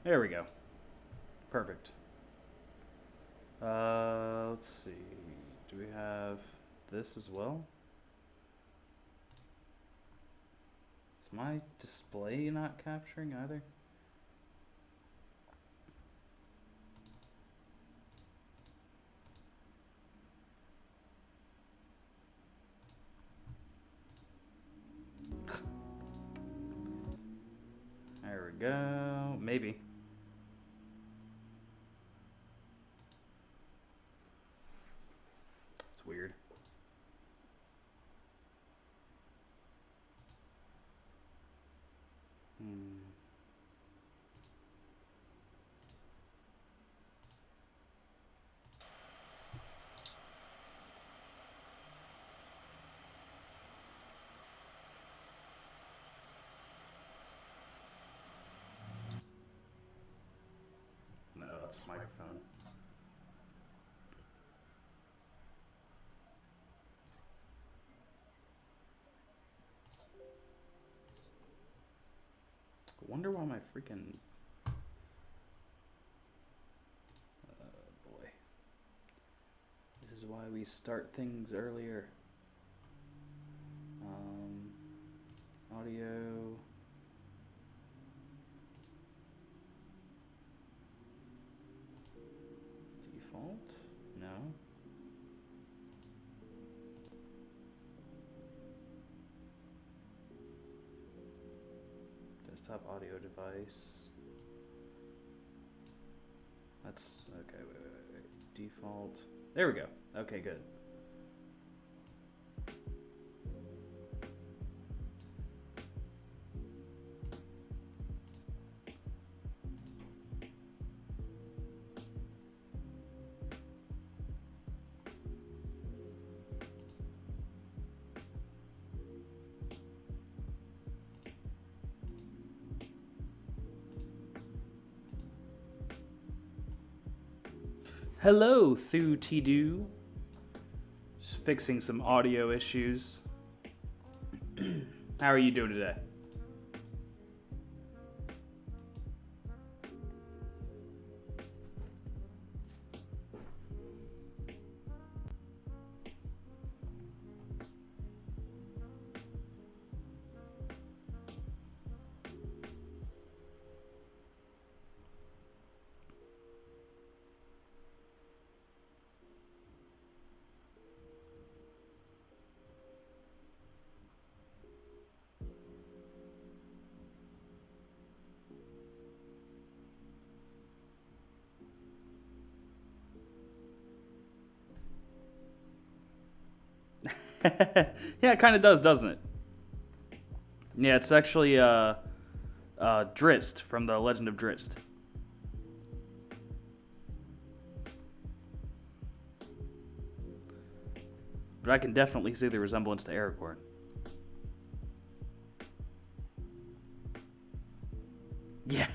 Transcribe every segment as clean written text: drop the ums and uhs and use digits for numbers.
There we go. Perfect. Let's see. Do we have this as well? Is my display not capturing either? There we go. Maybe. It's weird. Hmm. No, that's a microphone. I wonder why my freaking... boy. This is why we start things earlier. Audio... Default? No. Desktop audio device. That's okay. Wait. Default. There we go. Okay, good. Hello, Thu Tidu. Just fixing some audio issues. How are you doing today? Yeah, it kind of does, doesn't it? Yeah, it's actually Drizzt from the Legend of Drizzt. But I can definitely see the resemblance to Aragorn. Yeah.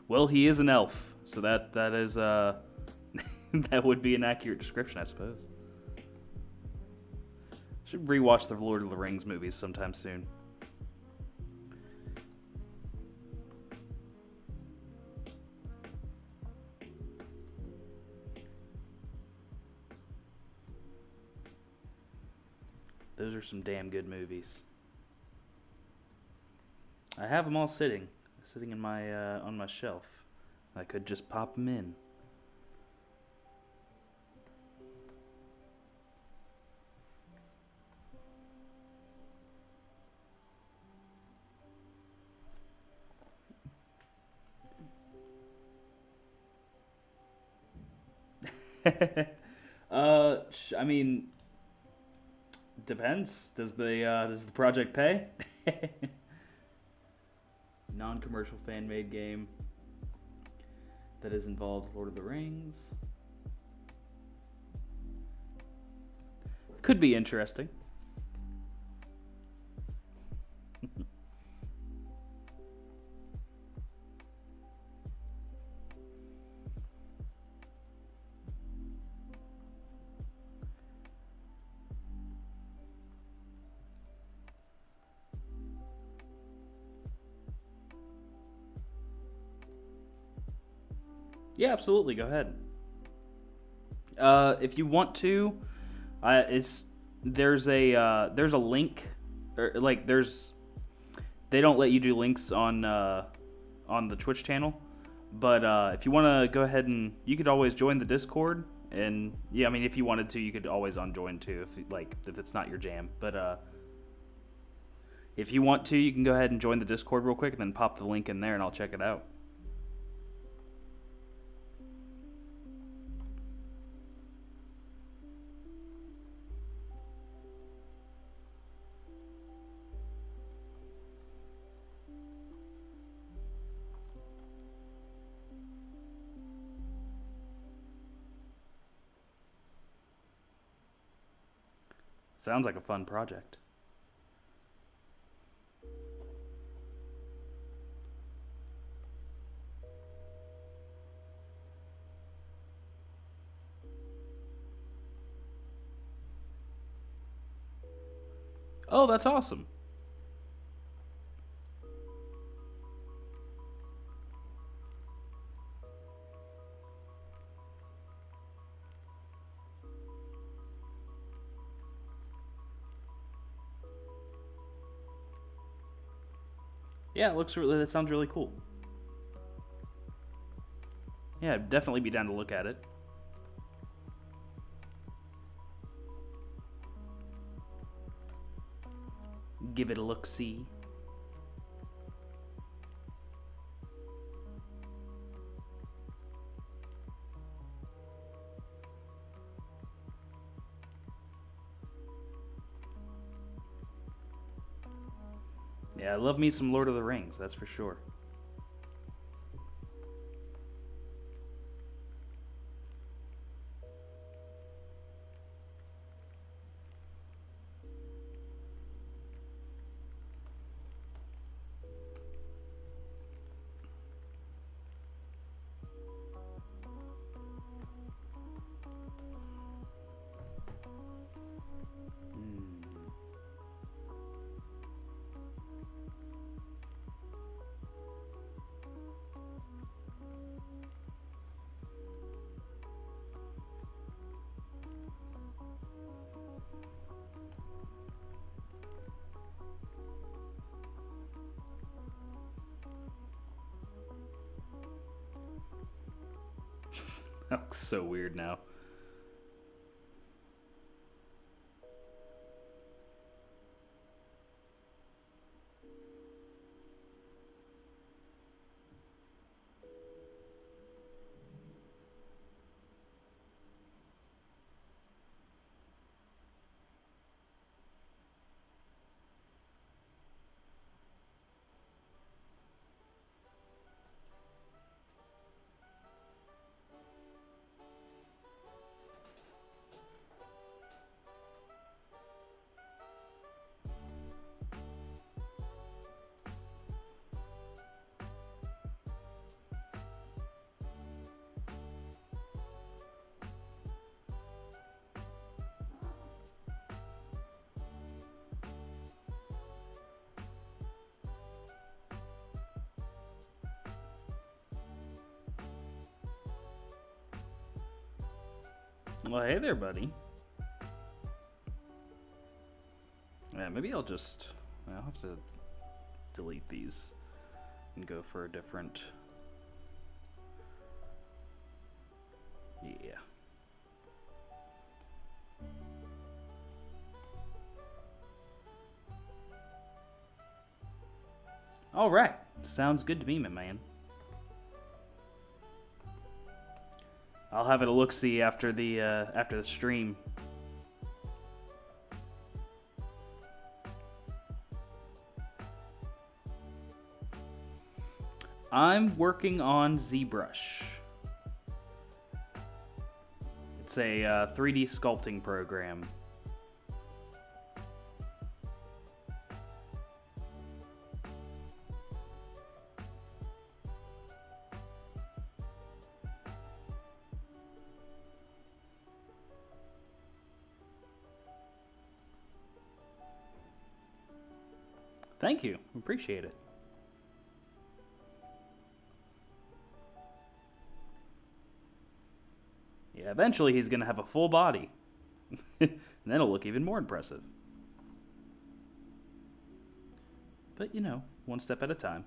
Well, he is an elf, so that is that would be an accurate description, I suppose. Should rewatch the Lord of the Rings movies sometime soon. Those are some damn good movies. I have them all sitting in my on my shelf. I could just pop them in. I mean, depends. Does the project pay? Non-commercial fan-made game that has involved Lord of the Rings. Could be interesting. Yeah, absolutely. Go ahead. If you want to, it's there's a link, or like there's they don't let you do links on the Twitch channel, but if you want to go ahead and you could always join the Discord, and yeah, I mean if you wanted to, you could always unjoin too if it's not your jam, but if you want to, you can go ahead and join the Discord real quick and then pop the link in there, and I'll check it out. Sounds like a fun project. Oh, that's awesome. Yeah, that sounds really cool. Yeah, I'd definitely be down to look at it. Give it a look, see. Yeah, I love me some Lord of the Rings, that's for sure. That looks so weird now. Well, hey there, buddy. Yeah, maybe I'll have to delete these and go for a different. Yeah. All right. Sounds good to me, my man. I'll have it a look-see after the stream. I'm working on ZBrush. It's a 3D sculpting program. Thank you. Appreciate it. Eventually, he's going to have a full body. And then it'll look even more impressive. But, you know, one step at a time.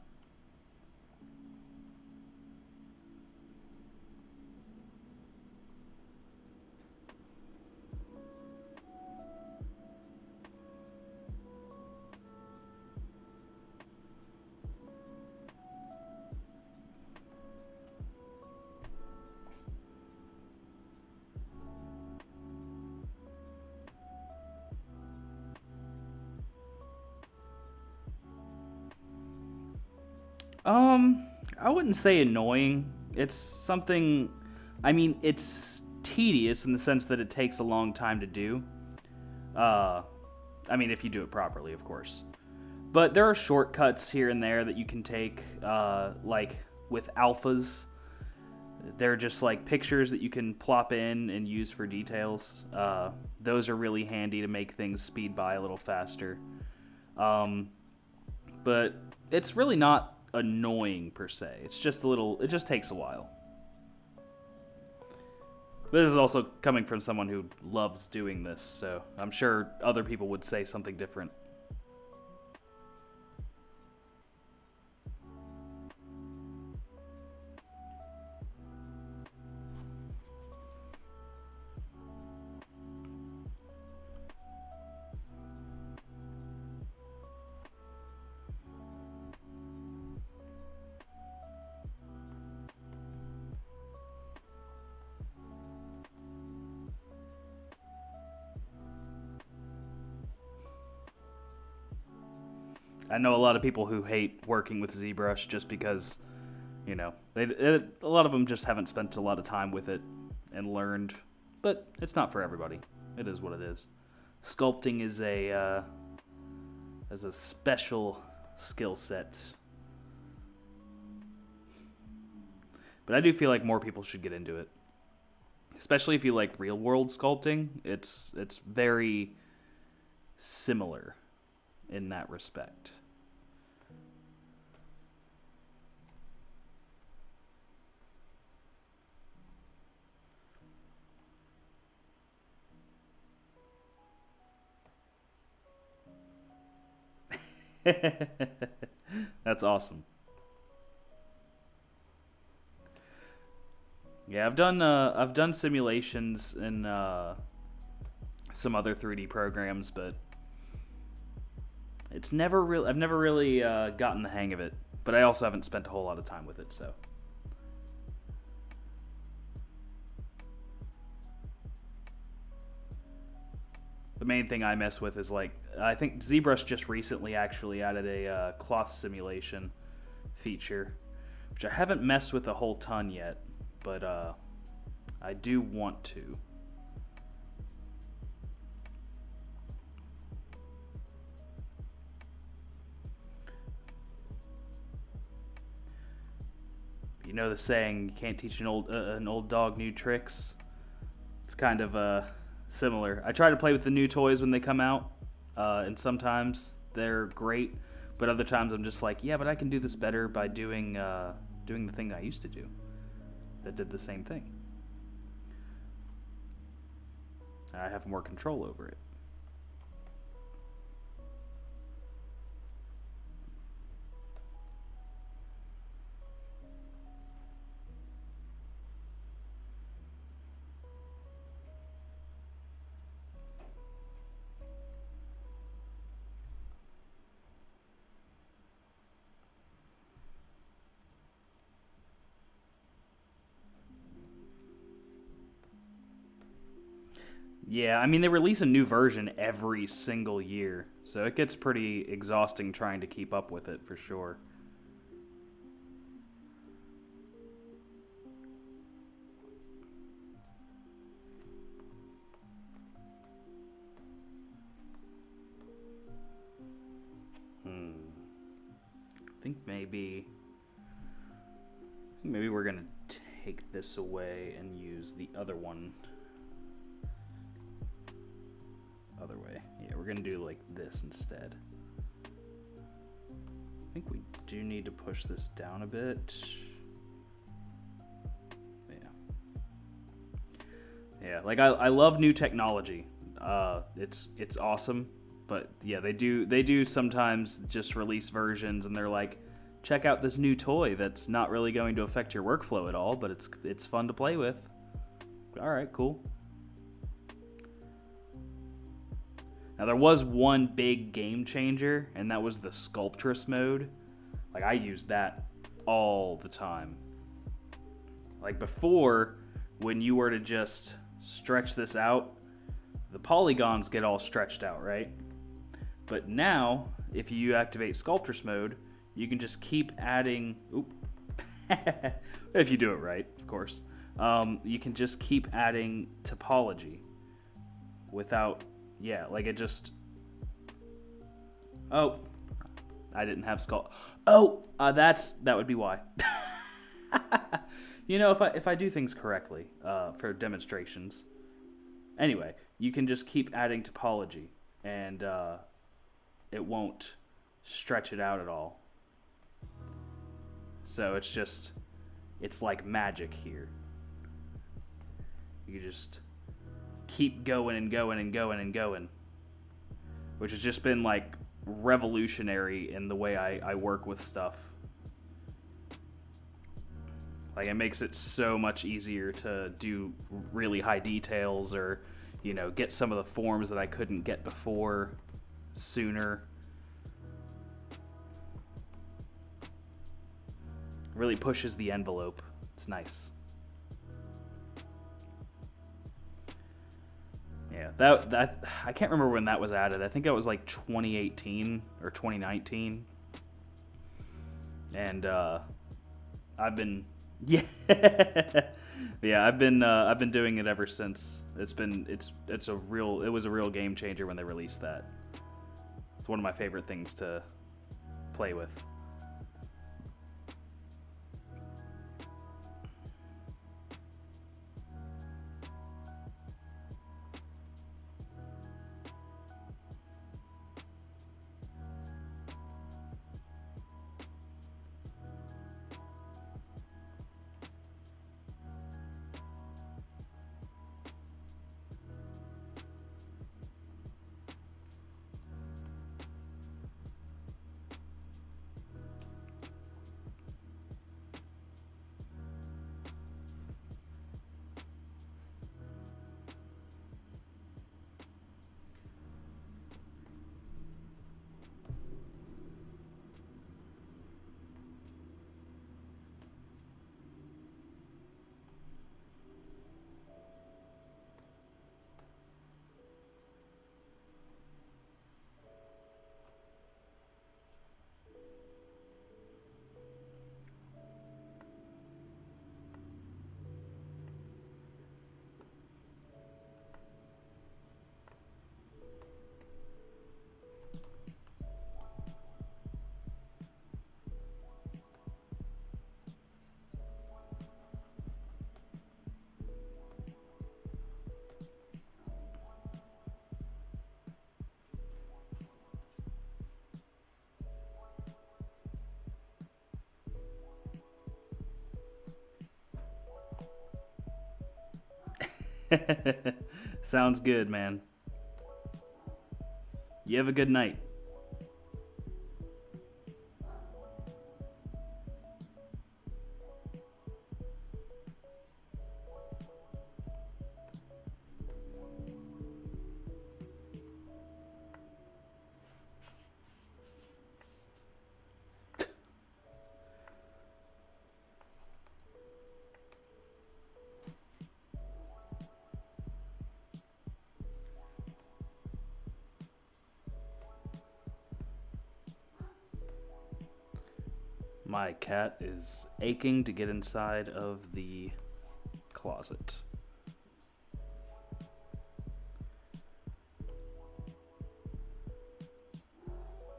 I wouldn't say annoying. It's something, I mean, it's tedious in the sense that it takes a long time to do. I mean, if you do it properly, of course. But there are shortcuts here and there that you can take, like with alphas. They're just like pictures that you can plop in and use for details. Those are really handy to make things speed by a little faster. But it's really not annoying per se. It's just a little, it just takes a while. This is also coming from someone who loves doing this, so I'm sure other people would say something different. I know a lot of people who hate working with ZBrush just because, you know, a lot of them just haven't spent a lot of time with it and learned. But it's not for everybody. It is what it is. Sculpting is a special skill set. But I do feel like more people should get into it, especially if you like real world sculpting. It's very similar in that respect. That's awesome. Yeah, I've done simulations in some other 3D programs, but I've never really gotten the hang of it. But I also haven't spent a whole lot of time with it, so. The main thing I mess with is like, I think ZBrush just recently actually added a cloth simulation feature, which I haven't messed with a whole ton yet, but I do want to. You know the saying, you can't teach an old dog new tricks. It's kind of similar. I try to play with the new toys when they come out, and sometimes they're great, but other times I'm just like, yeah, but I can do this better by doing the thing I used to do that did the same thing. I have more control over it. Yeah, I mean, they release a new version every single year, so it gets pretty exhausting trying to keep up with it for sure. I think maybe we're gonna take this away and use the other one. Other way. Yeah, we're gonna do like this instead. I think we do need to push this down a bit. Yeah. Yeah, like I love new technology. It's awesome, but yeah, they do sometimes just release versions and they're like, check out this new toy that's not really going to affect your workflow at all, but it's fun to play with. All right, cool. Now there was one big game changer, and that was the Sculptress mode. Like I used that all the time. Like before, when you were to just stretch this out, the polygons get all stretched out, right? But now, if you activate Sculptress mode, you can just keep adding. Oop. If you do it right, of course. You can just keep adding topology without. Yeah, like it just. Oh, I didn't have sculpt. Oh, that would be why. You know, if I do things correctly for demonstrations. Anyway, you can just keep adding topology, and it won't stretch it out at all. So it's like magic here. You just keep going and going and going and going, which has just been like revolutionary in the way I work with stuff. Like it makes it so much easier to do really high details or, you know, get some of the forms that I couldn't get before sooner. Really pushes the envelope. It's nice. Yeah, that I can't remember when that was added. I think that was like 2018 or 2019. And I've been yeah. Yeah, I've been doing it ever since. It was a real game changer when they released that. It's one of my favorite things to play with. Sounds good, man. You have a good night. My cat is aching to get inside of the closet.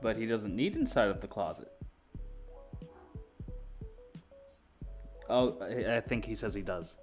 But he doesn't need inside of the closet. Oh, I think he says he does.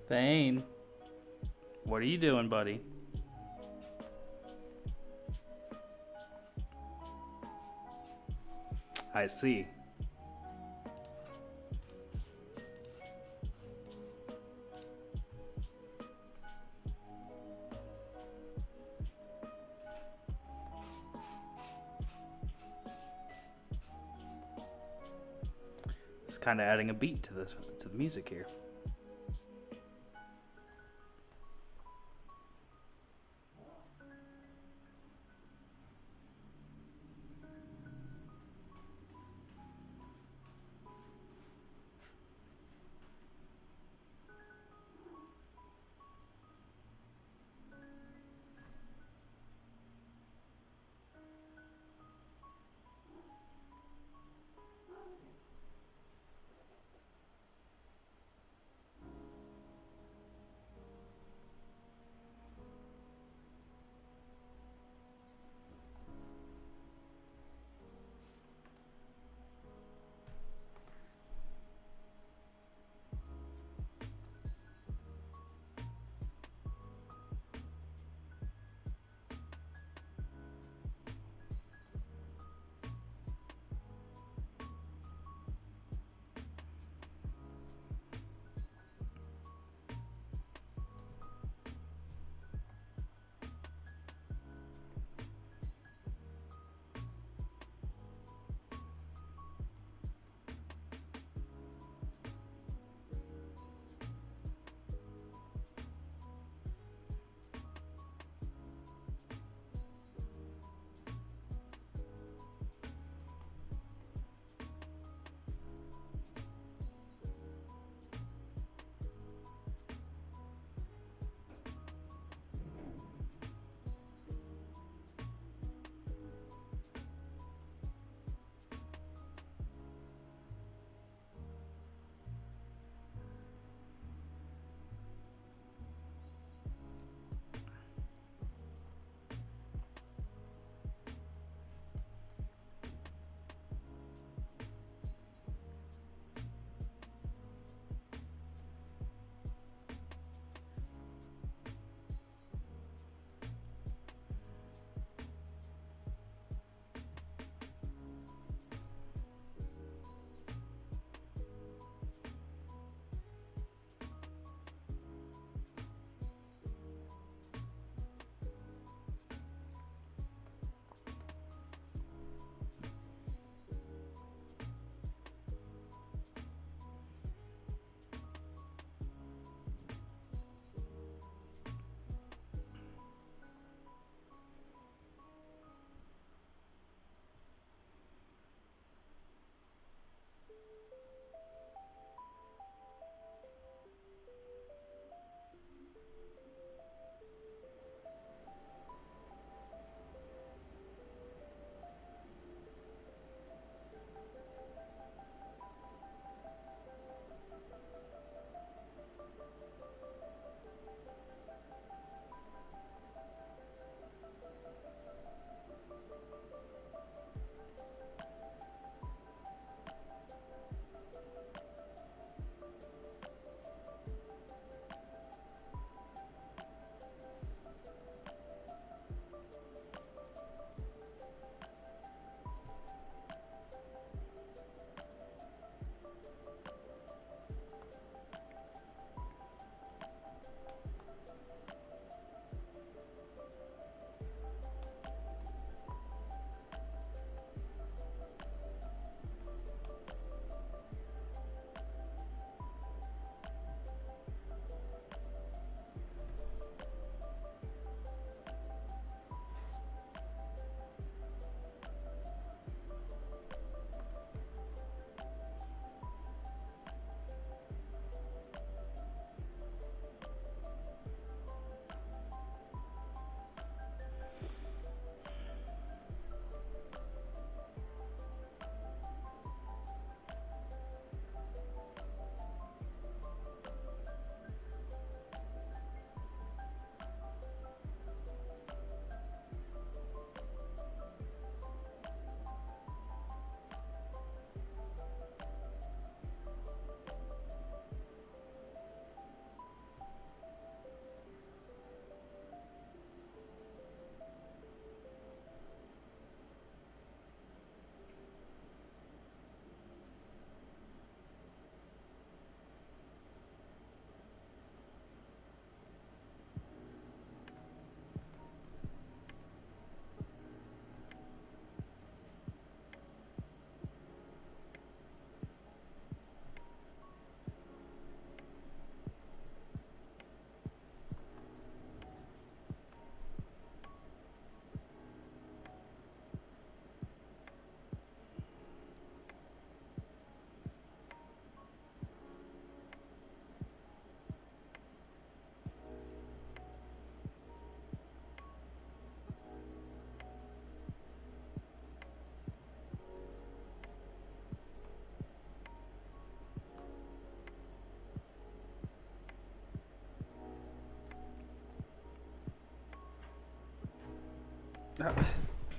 Thane, what are you doing, buddy? I see. It's kind of adding a beat to the music here.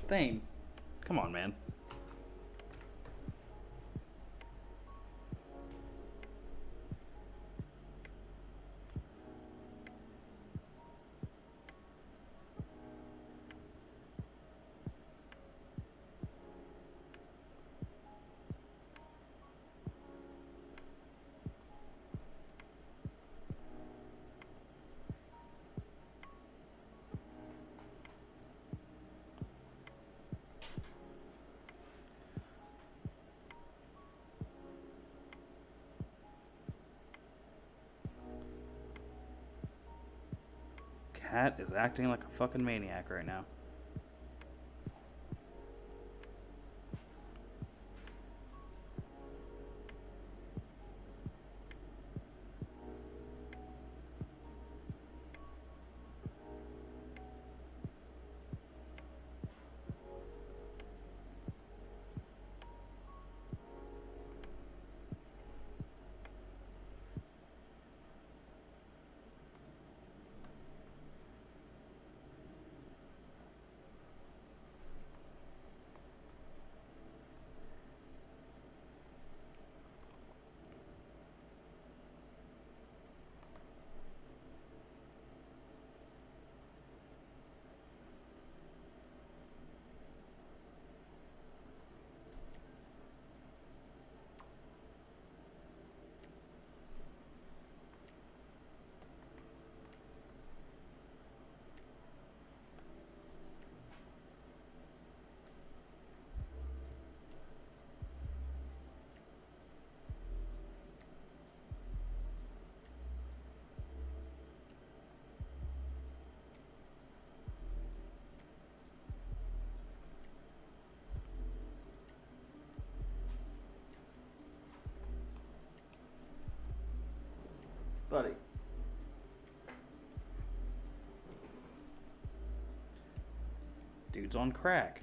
Thane, come on, man. Cat is acting like a fucking maniac right now. Buddy. Dude's on crack.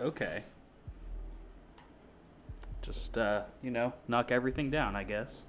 Okay. Just, knock everything down, I guess.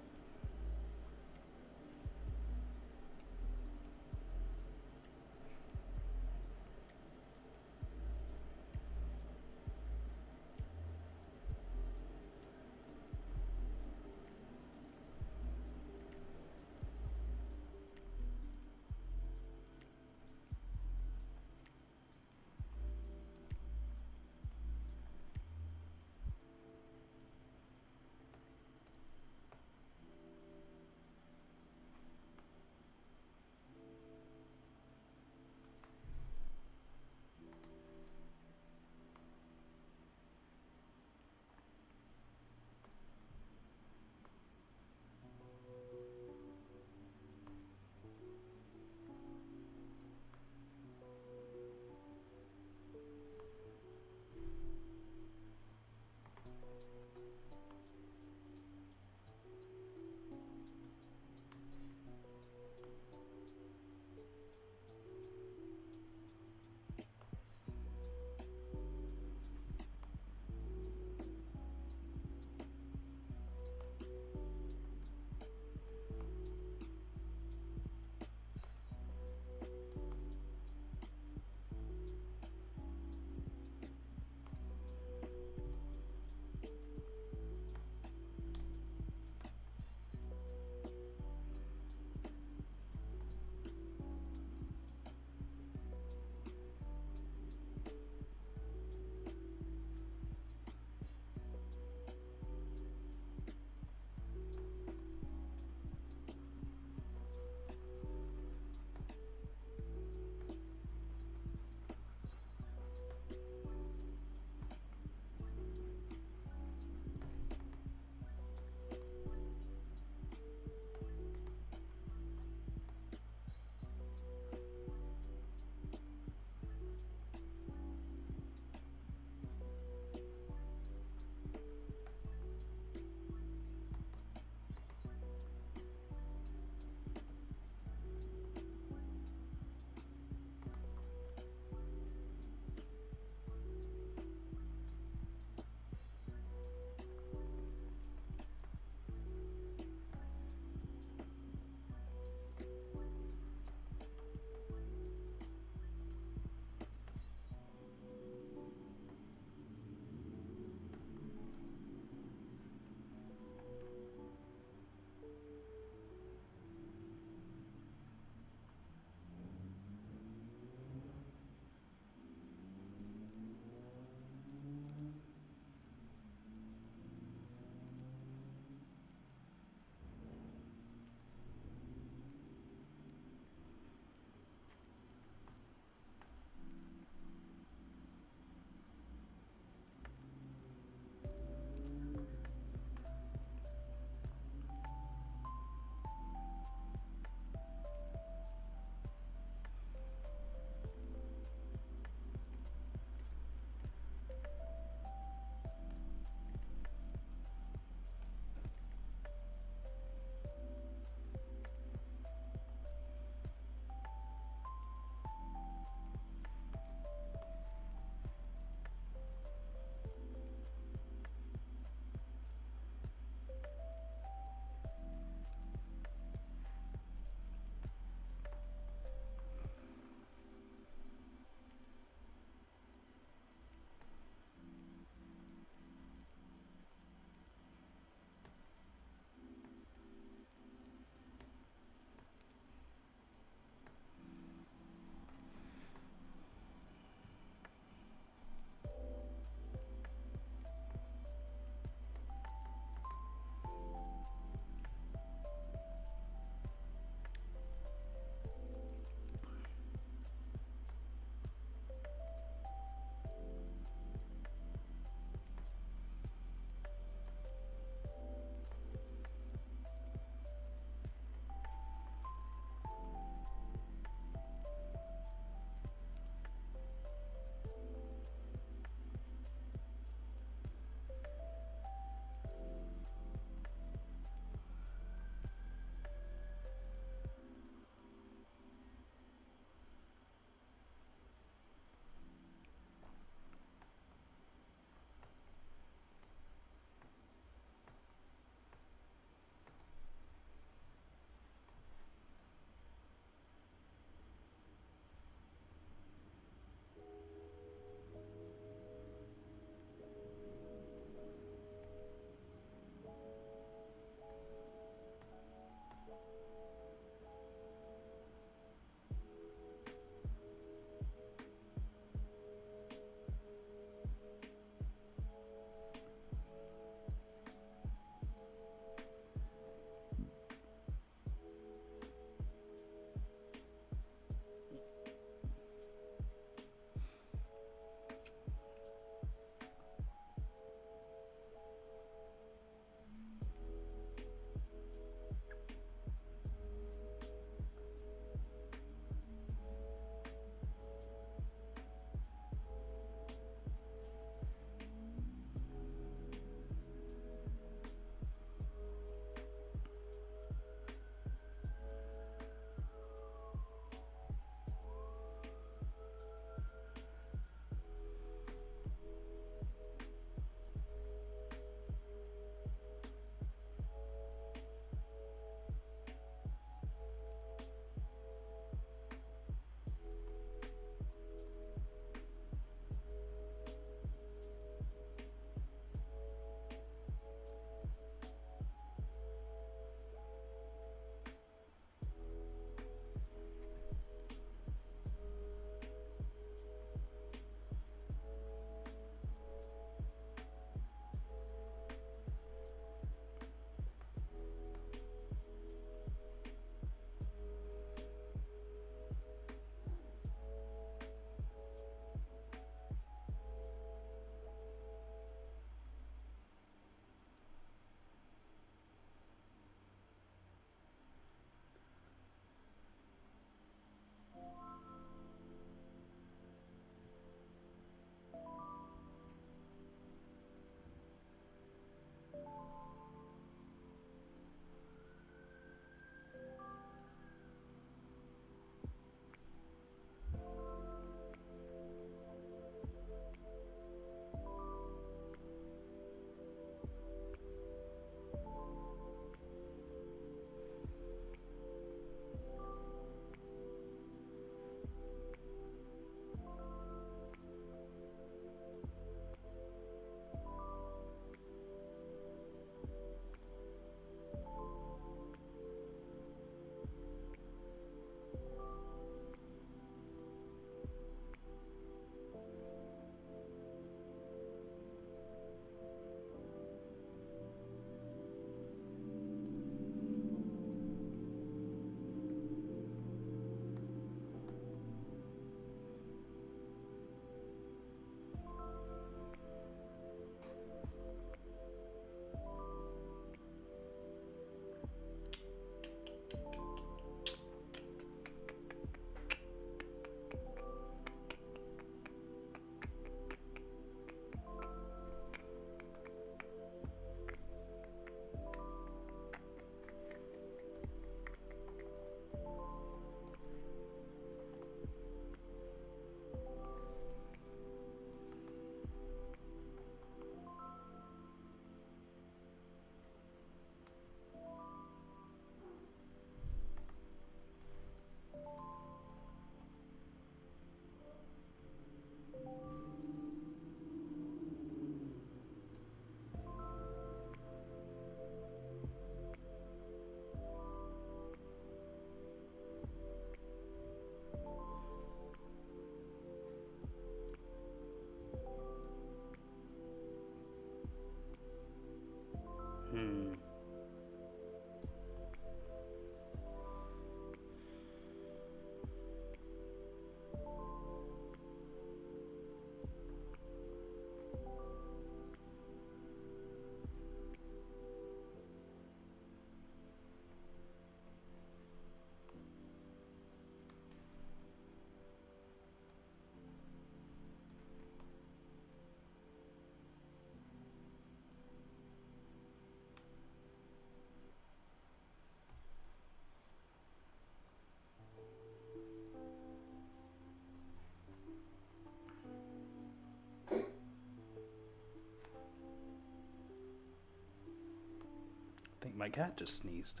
My cat just sneezed.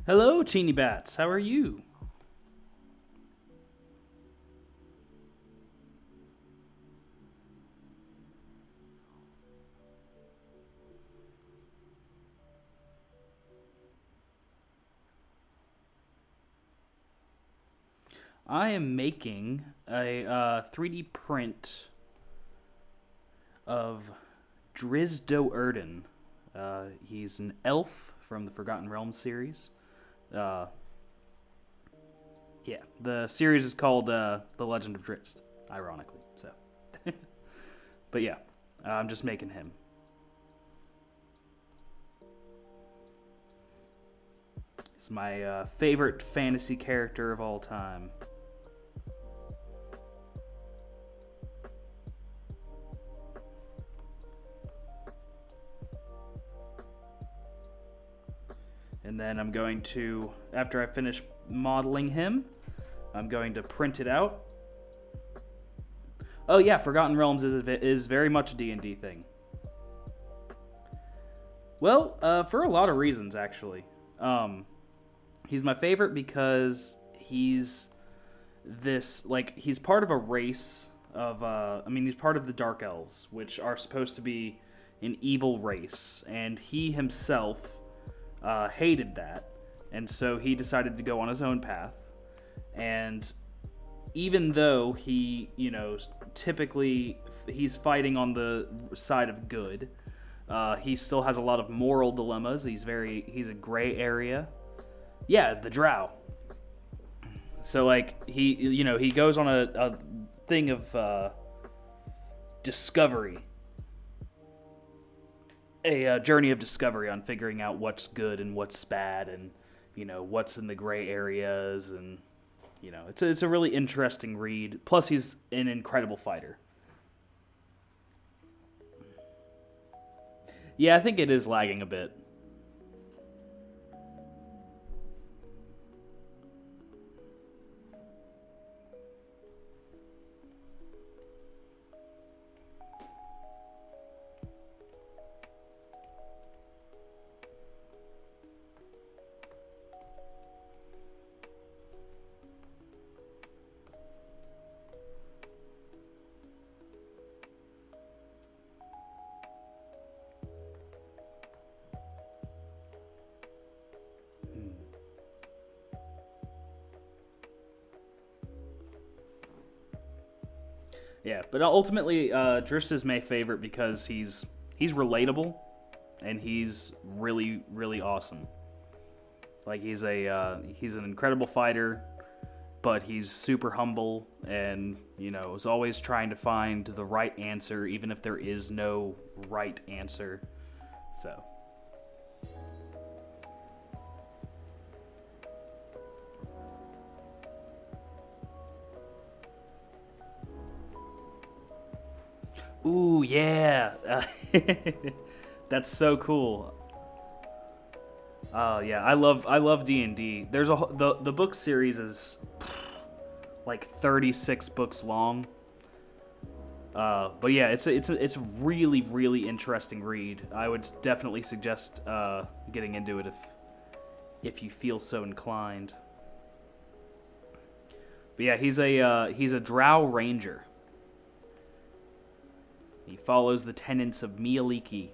Hello, Teeny Bats. How are you? I am making a 3D print of Driz Do'Urden. He's an elf from the Forgotten Realms series. Uh, yeah, the series is called The Legend of Drizzt, ironically. So, but yeah, I'm just making him. He's my favorite fantasy character of all time. And then I'm going to, after I finish modeling him, I'm going to print it out. Oh yeah, Forgotten Realms is very much a D&D thing. Well, for a lot of reasons, actually. He's my favorite because he's he's part of a race of, he's part of the Dark Elves, which are supposed to be an evil race, and he himself hated that, and so he decided to go on his own path. And even though he, typically he's fighting on the side of good, he still has a lot of moral dilemmas. He's a gray area. Yeah, the Drow. So he goes on a thing of discovery, a journey of discovery on figuring out what's good and what's bad, and what's in the gray areas, and it's a really interesting read. Plus, he's an incredible fighter. Yeah, I think it is lagging a bit. Yeah, but ultimately, Driss is my favorite because he's relatable, and he's really really awesome. Like he's an incredible fighter, but he's super humble, and is always trying to find the right answer, even if there is no right answer. So. Ooh, yeah. That's so cool. Oh yeah, I love D&D. There's the book series is like 36 books long. But yeah, it's a really really interesting read. I would definitely suggest getting into it if you feel so inclined. But yeah, he's a Drow ranger. He follows the tenets of Mialiki.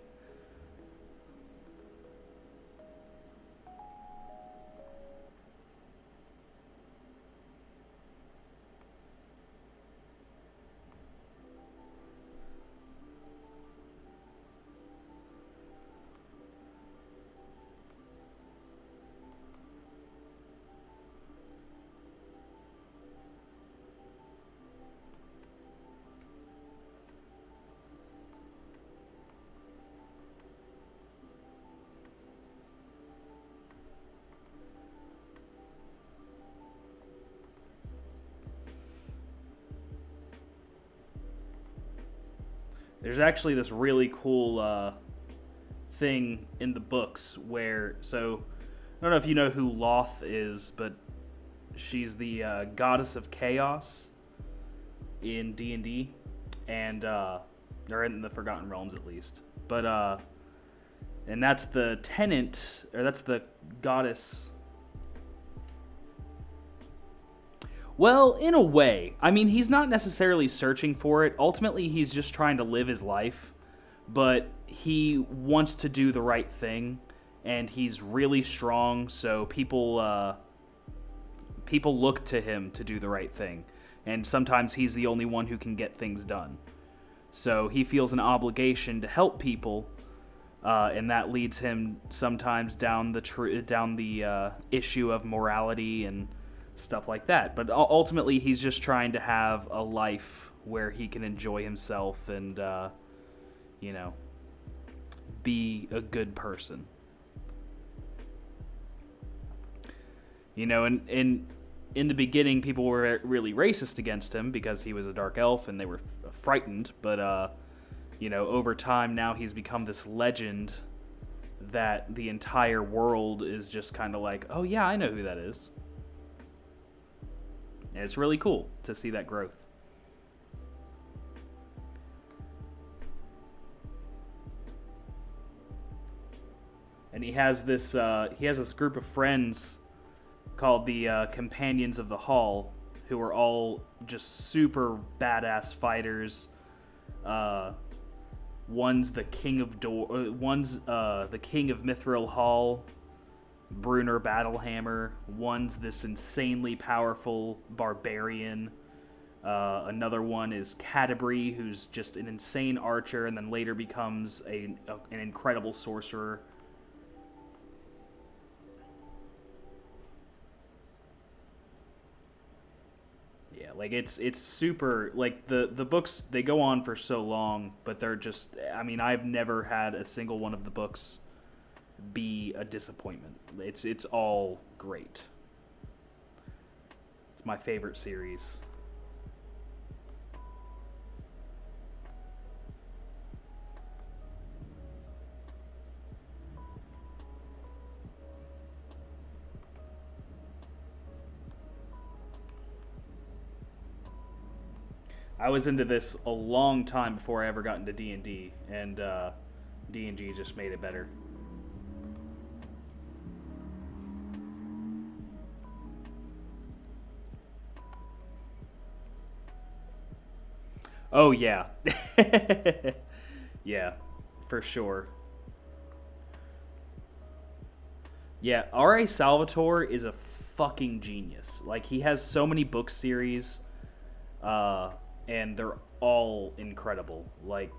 There's actually this really cool thing in the books where, so I don't know if you know who Loth is, but she's the goddess of chaos in D&D, and or in the Forgotten Realms at least. But and that's the tenant, or that's the goddess Well, in a way. I mean, he's not necessarily searching for it. Ultimately, he's just trying to live his life, but he wants to do the right thing, and he's really strong, so people look to him to do the right thing, and sometimes he's the only one who can get things done. So he feels an obligation to help people, and that leads him sometimes down the issue of morality and stuff like that. But ultimately, he's just trying to have a life where he can enjoy himself and, you know, be a good person. You know, and in the beginning, people were really racist against him because he was a dark elf, and they were frightened. But you know, over time, now he's become this legend that the entire world is just kind of like, oh yeah, I know who that is. And it's really cool to see that growth. And he has this group of friends called the Companions of the Hall, who are all just super badass fighters. One's the king of the king of Mithril Hall, Brunner Battlehammer. One's this insanely powerful barbarian. Another one is Canterbury, who's just an insane archer, and then later becomes an incredible sorcerer. Yeah, like it's super, like the books, they go on for so long, but they're just, I mean, I've never had a single one of the books be a disappointment. It's all great. It's my favorite series. I was into this a long time before I ever got into D&D, and D&D just made it better. Oh yeah. Yeah, for sure. Yeah, R.A. Salvatore is a fucking genius. Like, he has so many book series, uh, and they're all incredible. Like,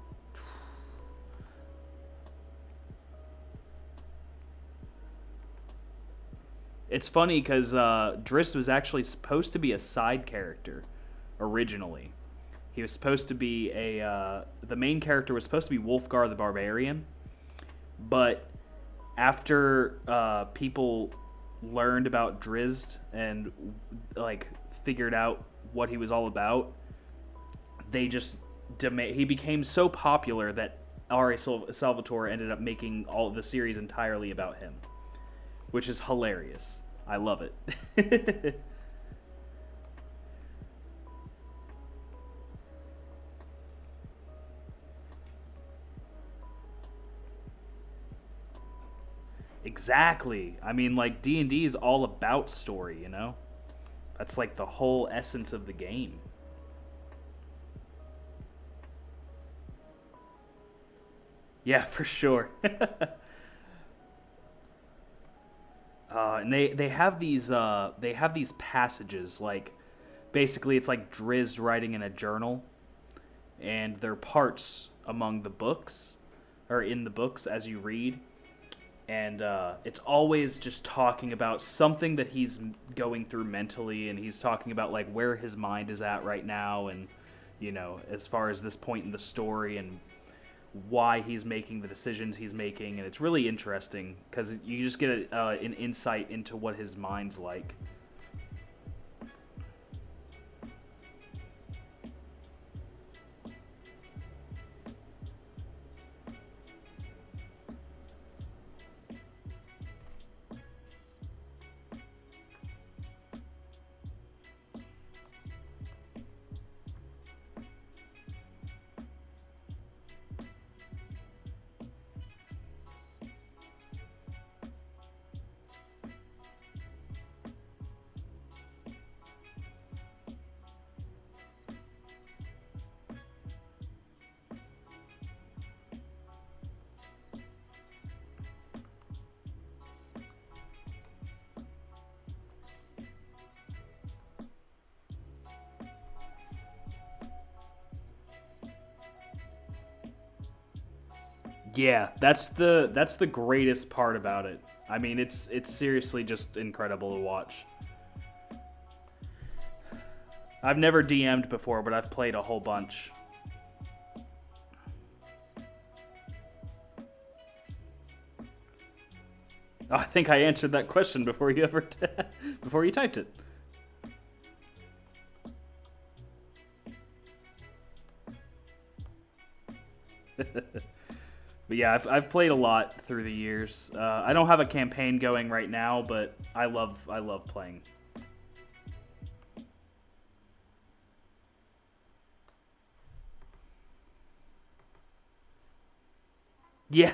it's funny because Drizzt was actually supposed to be a side character originally. He was supposed to be the main character was supposed to be Wolfgar the Barbarian, but after people learned about Drizzt and like figured out what he was all about, they just he became so popular that R.A. Salvatore ended up making all of the series entirely about him, which is hilarious. I love it. Exactly. I mean, like, D&D is all about story, you know? That's like the whole essence of the game. Yeah, for sure. And they have these passages, like, basically it's like Drizzt writing in a journal, and they're parts among the books, or in the books as you read, and it's always just talking about something that he's going through mentally, and he's talking about like where his mind is at right now, and you know, as far as this point in the story, and why he's making the decisions he's making, and it's really interesting because you just get an insight into what his mind's like. Yeah, that's the greatest part about it. I mean, it's seriously just incredible to watch. I've never DM'd before, but I've played a whole bunch. I think I answered that question before you ever before you typed it. But yeah, I've played a lot through the years. I don't have a campaign going right now, but I love playing. Yeah.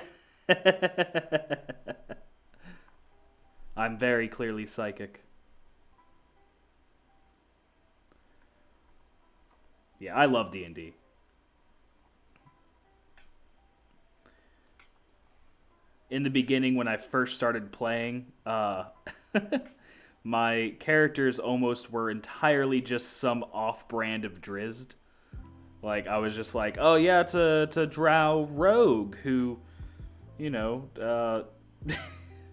I'm very clearly psychic. Yeah, I love D&D. In the beginning when I first started playing, my characters almost were entirely just some off-brand of Drizzt. Like I was just like, oh yeah, it's a Drow rogue who, you know,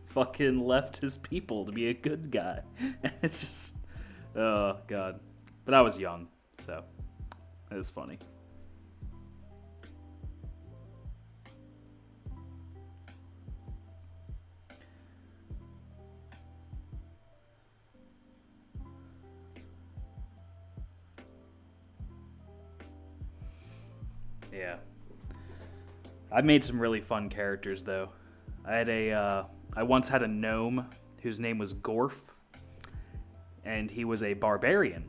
fucking left his people to be a good guy. And it's just, oh god. But I was young, so it was funny. Yeah. I made some really fun characters though. I once had a gnome whose name was Gorf, and he was a barbarian.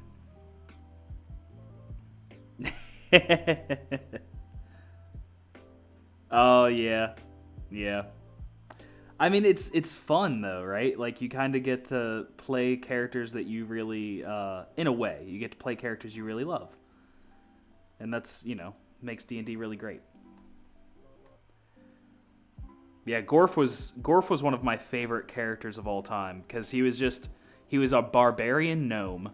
Oh yeah, yeah. I mean, it's fun though, right? Like you kind of get to play characters that you really, in a way, you get to play characters you really love, and that's makes D&D really great. Yeah, Gorf was one of my favorite characters of all time because he was a barbarian gnome.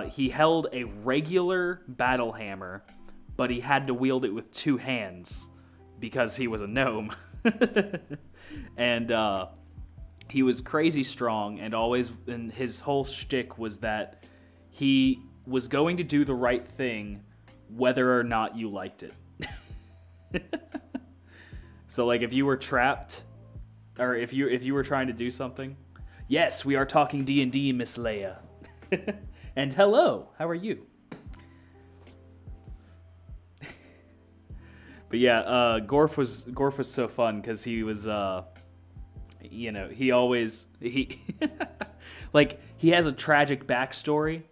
He held a regular battle hammer, but he had to wield it with two hands because he was a gnome. And he was crazy strong, and his whole shtick was that he was going to do the right thing whether or not you liked it. So like if you were trapped, or if you were trying to do something, yes, we are talking D&D, Miss Leia. And hello, how are you? But yeah, Gorf was so fun because he was he like he has a tragic backstory,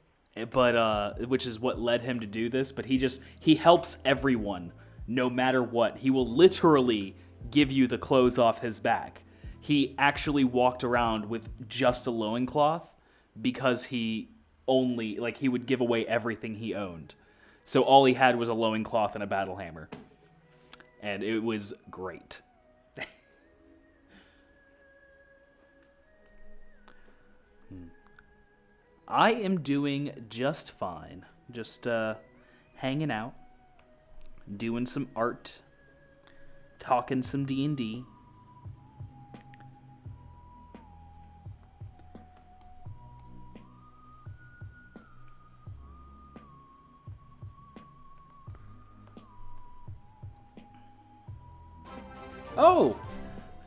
but which is what led him to do this. But he helps everyone no matter what. He will literally give you the clothes off his back. He actually walked around with just a loincloth because he would give away everything he owned. So all he had was a loincloth and a battle hammer. And it was great. I am doing just fine. Just hanging out, doing some art, talking some D&D. Oh,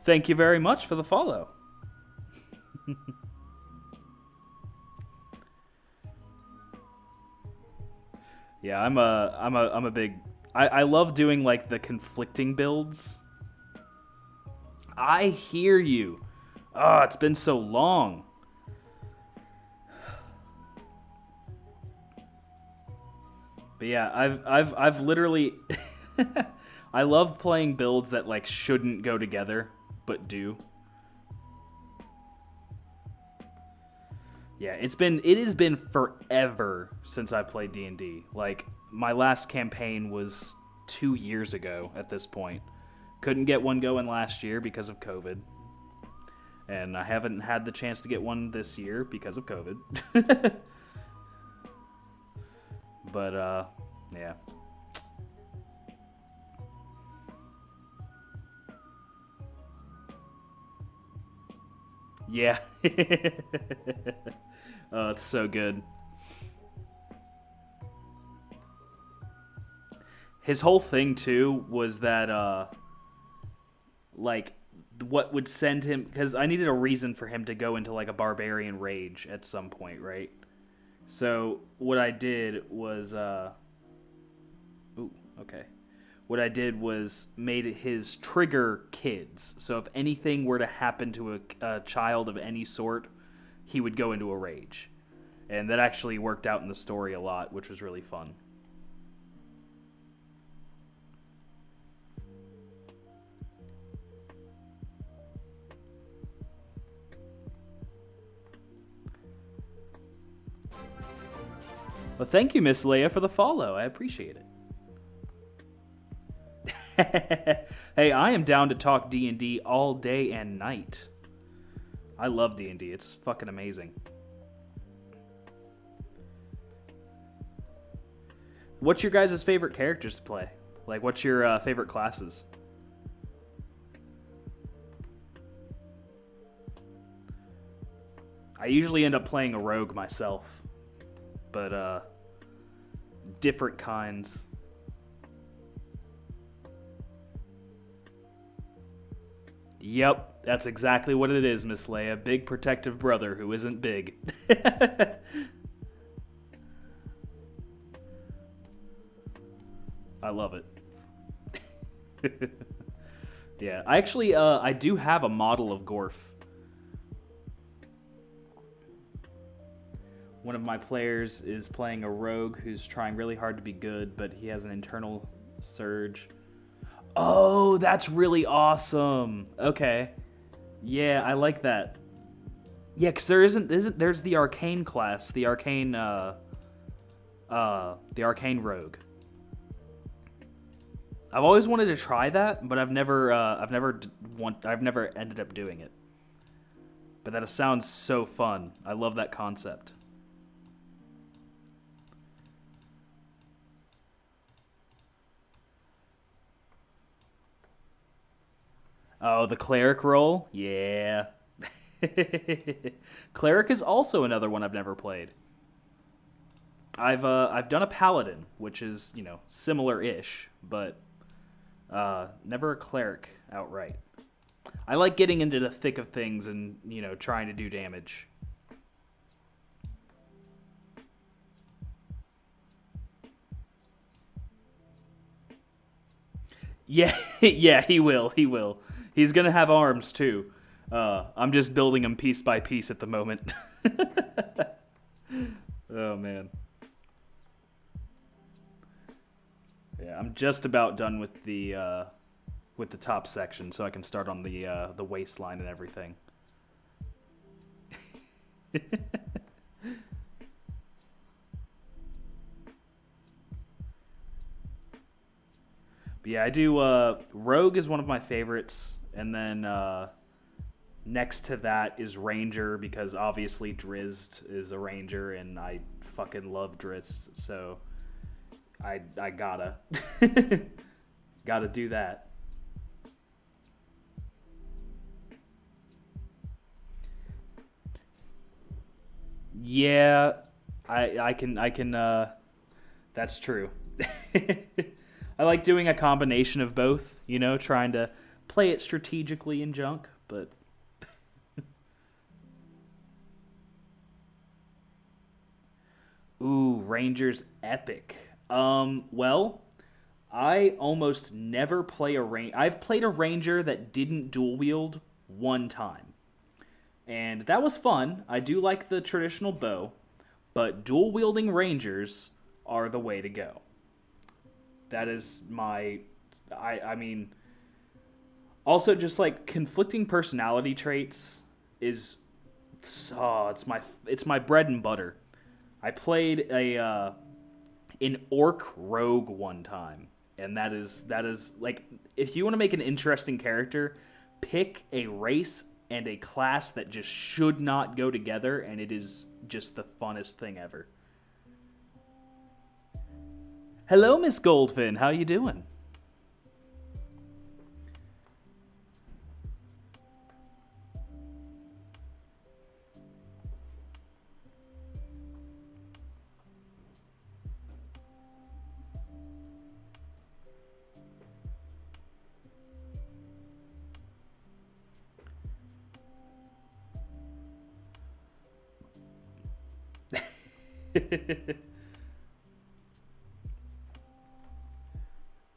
thank you very much for the follow. Yeah, I'm a big. I love doing like the conflicting builds. I hear you. Oh, it's been so long. But yeah, I've literally. I love playing builds that like shouldn't go together, but do. Yeah, it has been forever since I played D&D. Like my last campaign was 2 years ago at this point. Couldn't get one going last year because of COVID. And I haven't had the chance to get one this year because of COVID. But yeah. Yeah. Oh, it's so good. His whole thing too was that like what would send him, because I needed a reason for him to go into like a barbarian rage at some point, right? So what I did was ooh, okay. What I did was made his trigger kids. So if anything were to happen to a child of any sort, he would go into a rage. And that actually worked out in the story a lot, which was really fun. Well, thank you, Miss Leia, for the follow. I appreciate it. Hey, I am down to talk D&D all day and night. I love D&D. It's fucking amazing. What's your guys' favorite characters to play? Like, what's your favorite classes? I usually end up playing a rogue myself, but different kinds. Yep, that's exactly what it is, Miss Leia. Big protective brother who isn't big. I love it. Yeah, I actually I do have a model of Gorf. One of my players is playing a rogue who's trying really hard to be good, but he has an internal surge. Oh, that's really awesome. Okay. Yeah, I like that. Yeah, because there's the arcane class, the arcane rogue. I've always wanted to try that, but I've never ended up doing it. But that sounds so fun. I love that concept. Oh, the cleric role? Yeah. Cleric is also another one I've never played. I've done a paladin, which is, similar-ish, but never a cleric outright. I like getting into the thick of things and, trying to do damage. Yeah, yeah, he will. He will. He's gonna have arms too. I'm just building him piece by piece at the moment. Oh man. Yeah, I'm just about done with the top section, so I can start on the waistline and everything. But yeah, I do. Rogue is one of my favorites, and then next to that is Ranger, because obviously Drizzt is a Ranger, and I fucking love Drizzt, so I gotta gotta do that. Yeah, I can. That's true. I like doing a combination of both, trying to play it strategically in junk, but ooh, Rangers epic. Well, I almost never play a ranger. I've played a ranger that didn't dual wield one time. And that was fun. I do like the traditional bow, but dual wielding rangers are the way to go. That is my I mean, also just like conflicting personality traits is it's my bread and butter. I played an orc rogue one time, and that is like, if you want to make an interesting character, pick a race and a class that just should not go together, and it is just the funnest thing ever. Hello, Miss Goldfin. How you doing?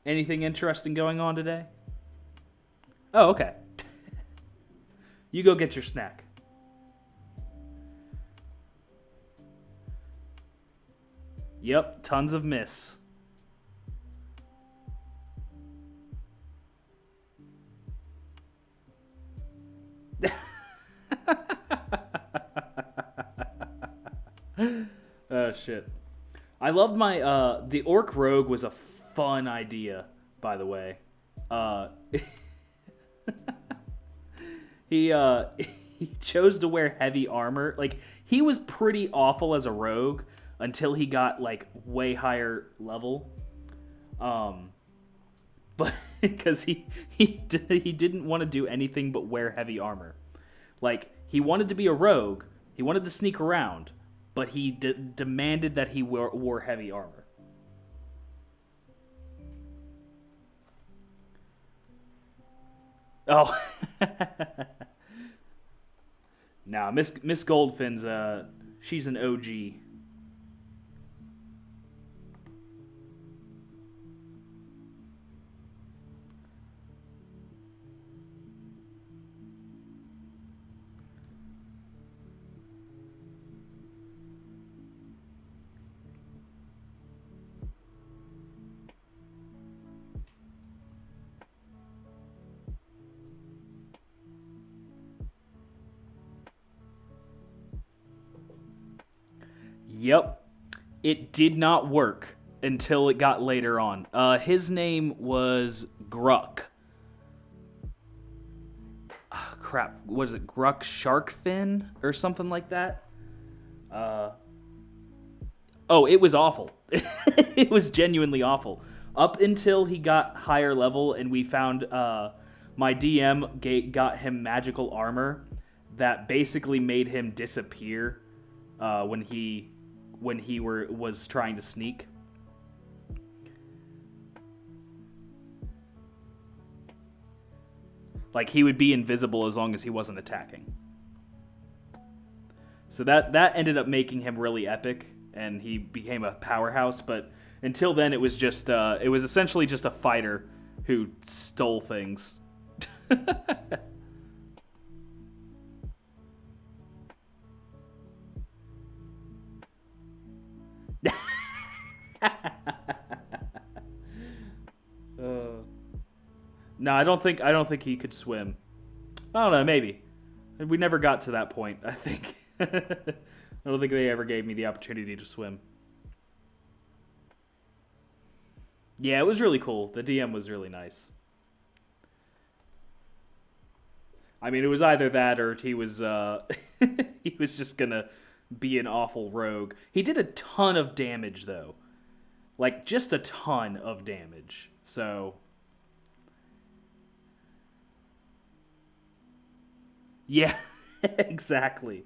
Anything interesting going on today? Oh, okay. You go get your snack. Yep, tons of miss. Oh shit. I loved my the Orc Rogue was a fun idea, by the way. Uh he he chose to wear heavy armor. Like he was pretty awful as a rogue until he got like way higher level. But because he didn't want to do anything but wear heavy armor. Like he wanted to be a rogue, he wanted to sneak around, but he demanded that he wore heavy armor. Oh, nah, Miss Goldfin's she's an OG. Yep. It did not work until it got later on. His name was Gruck. Oh, crap. What is it? Gruck Sharkfin or something like that? Oh, it was awful. It was genuinely awful. Up until he got higher level and we found my DM got him magical armor that basically made him disappear when he was trying to sneak. Like he would be invisible as long as he wasn't attacking. So that ended up making him really epic, and he became a powerhouse. But until then, it was just it was essentially just a fighter who stole things. No, I don't think he could swim. I don't know, maybe. We never got to that point, I think. I don't think they ever gave me the opportunity to swim. Yeah, it was really cool. The DM was really nice. I mean, it was either that or he was he was just gonna be an awful rogue. He did a ton of damage though. Like just a ton of damage. So yeah, exactly.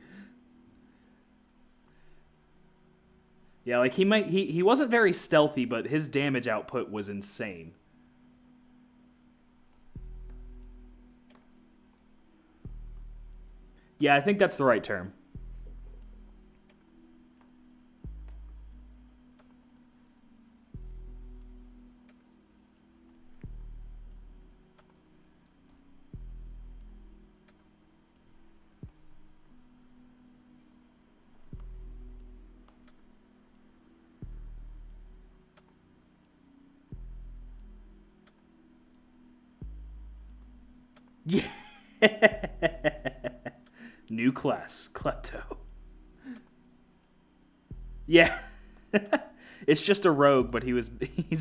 Yeah, like he wasn't very stealthy, but his damage output was insane. Yeah, I think that's the right term. Yeah. New class, Klepto. Yeah. It's just a rogue, but he's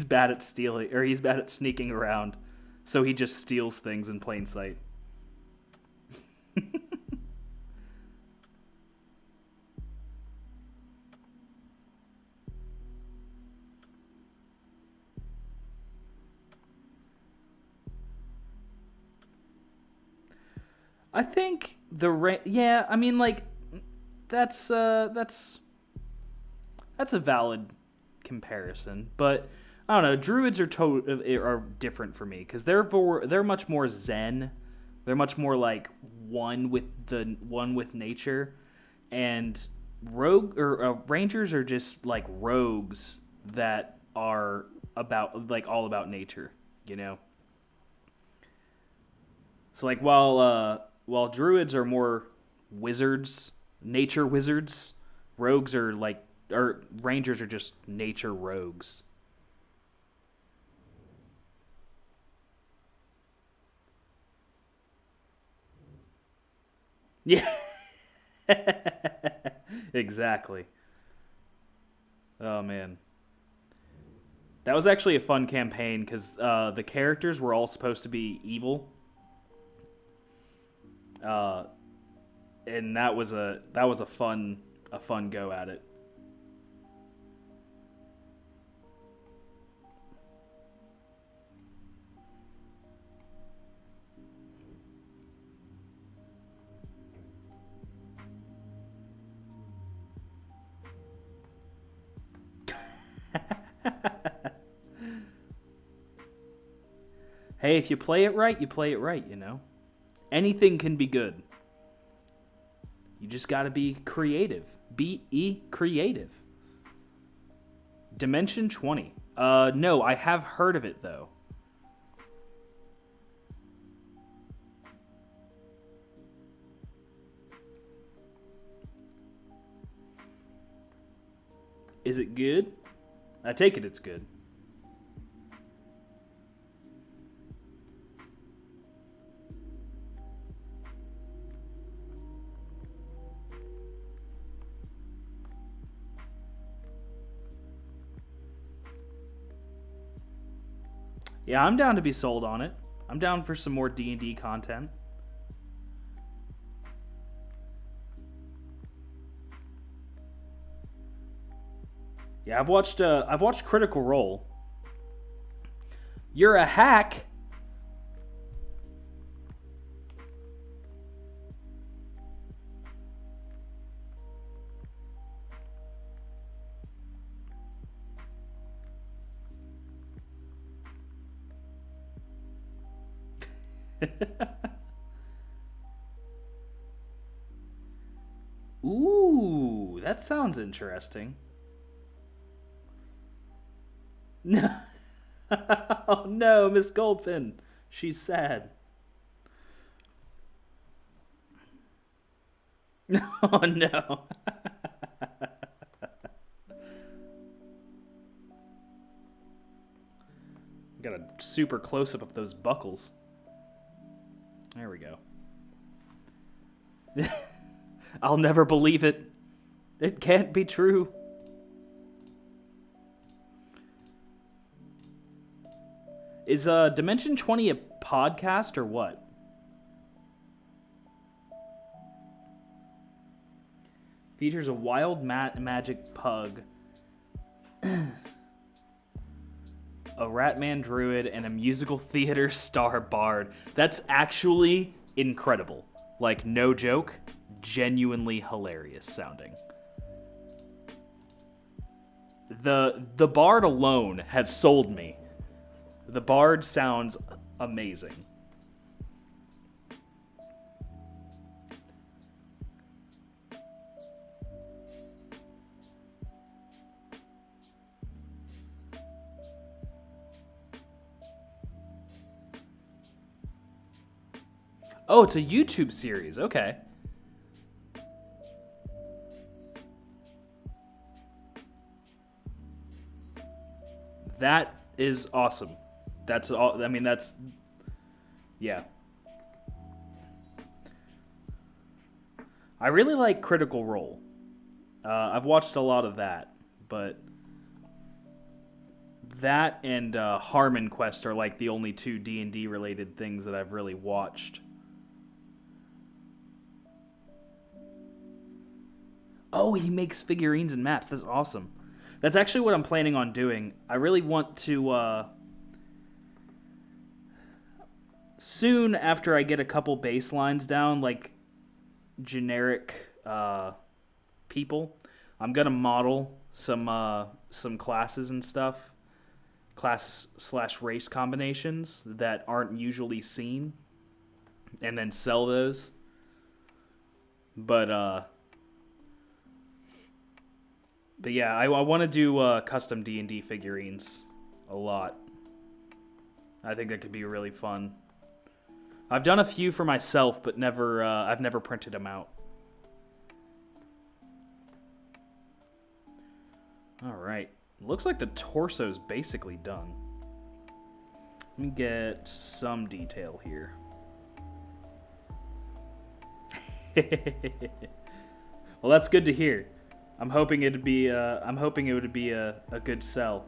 bad at stealing, or he's bad at sneaking around. So he just steals things in plain sight. I think yeah, I mean like that's that's a valid comparison, but I don't know. Druids are different for me because they're much more zen. They're much more like one with nature, and rangers are just like rogues that are about like all about nature, you know. So like while druids are more wizards, nature wizards, rogues are like or rangers are just nature rogues. Yeah, exactly. Oh man, that was actually a fun campaign because the characters were all supposed to be evil, uh, and that was a fun go at it. Hey, if you play it right, you play it right. You know, anything can be good. You just got to be creative. Be creative. Dimension 20. No, I have heard of it though. Is it good? I take it it's good. Yeah, I'm down to be sold on it. I'm down for some more D&D content. Yeah, I've watched Critical Role. You're a hack. Ooh, that sounds interesting. No. Oh no, Miss Goldfin. She's sad. Oh no. Got a super close up of those buckles. There we go. I'll never believe it. It can't be true. Is Dimension 20 a podcast or what? Features a wild magic pug, a Ratman druid, and a musical theater star bard. That's actually incredible. Like, no joke, genuinely hilarious sounding. The bard alone has sold me. The bard sounds amazing. Oh, it's a YouTube series. Okay. That is awesome. That's all. I mean, that's yeah. I really like Critical Role. I've watched a lot of that, but that and Harmon Quest are like the only two D&D related things that I've really watched. Oh, he makes figurines and maps. That's awesome. That's actually what I'm planning on doing. I really want to soon after I get a couple baselines down, like generic people, I'm gonna model some classes and stuff, class slash race combinations that aren't usually seen, and then sell those. But But yeah, I want to do custom D&D figurines a lot. I think that could be really fun. I've done a few for myself, but never I've never printed them out. All right. Looks like the torso's basically done. Let me get some detail here. Well, that's good to hear. I'm hoping it would be a good sell.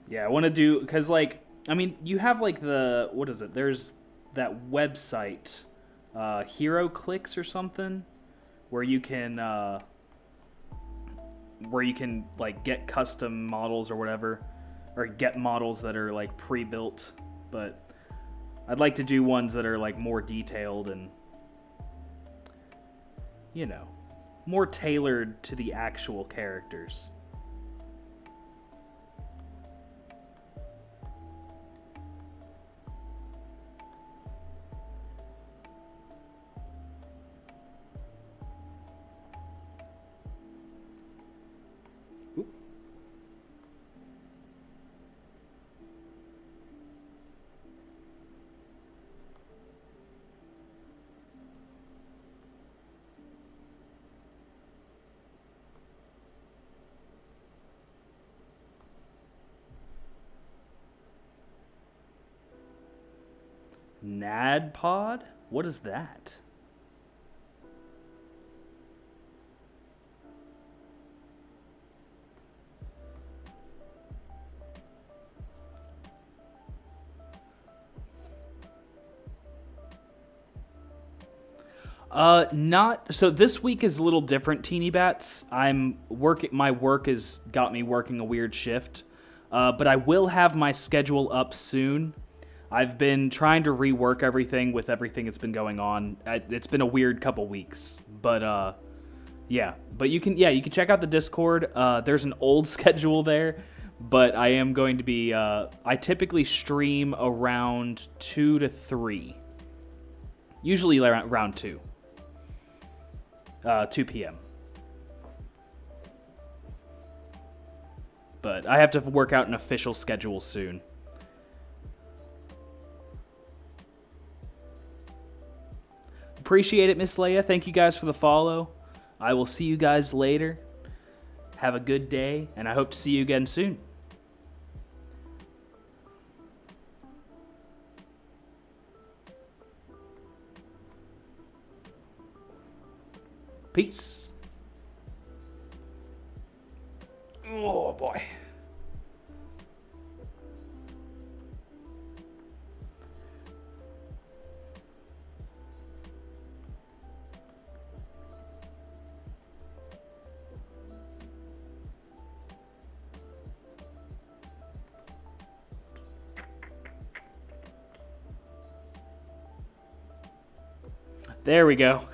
Yeah, I want to do, because, like, I mean, you have, like, what is it? There's that website, HeroClix or something, where you can, like, get custom models or whatever, or get models that are, like, pre-built, but I'd like to do ones that are, like, more detailed and, you know, more tailored to the actual characters. NADPOD? What is that? Not so. This week is a little different, Teeny Bats. My work has got me working a weird shift, but I will have my schedule up soon. I've been trying to rework everything with everything that's been going on. It's been a weird couple weeks, but yeah. But you can check out the Discord. There's an old schedule there, but I am going to be. I typically stream around 2 to 3, usually around 2. 2 p.m. But I have to work out an official schedule soon. Appreciate it, Miss Leia. Thank you guys for the follow. I will see you guys later. Have a good day, and I hope to see you again soon. Peace. Oh, boy. There we go.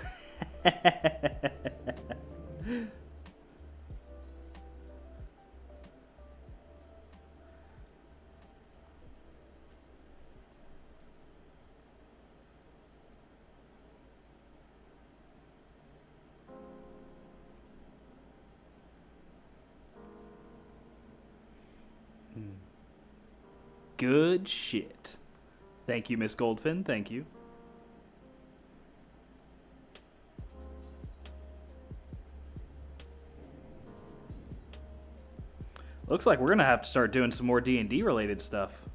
Good shit. Thank you, Miss Goldfin. Thank you. Looks like we're gonna have to start doing some more D&D related stuff.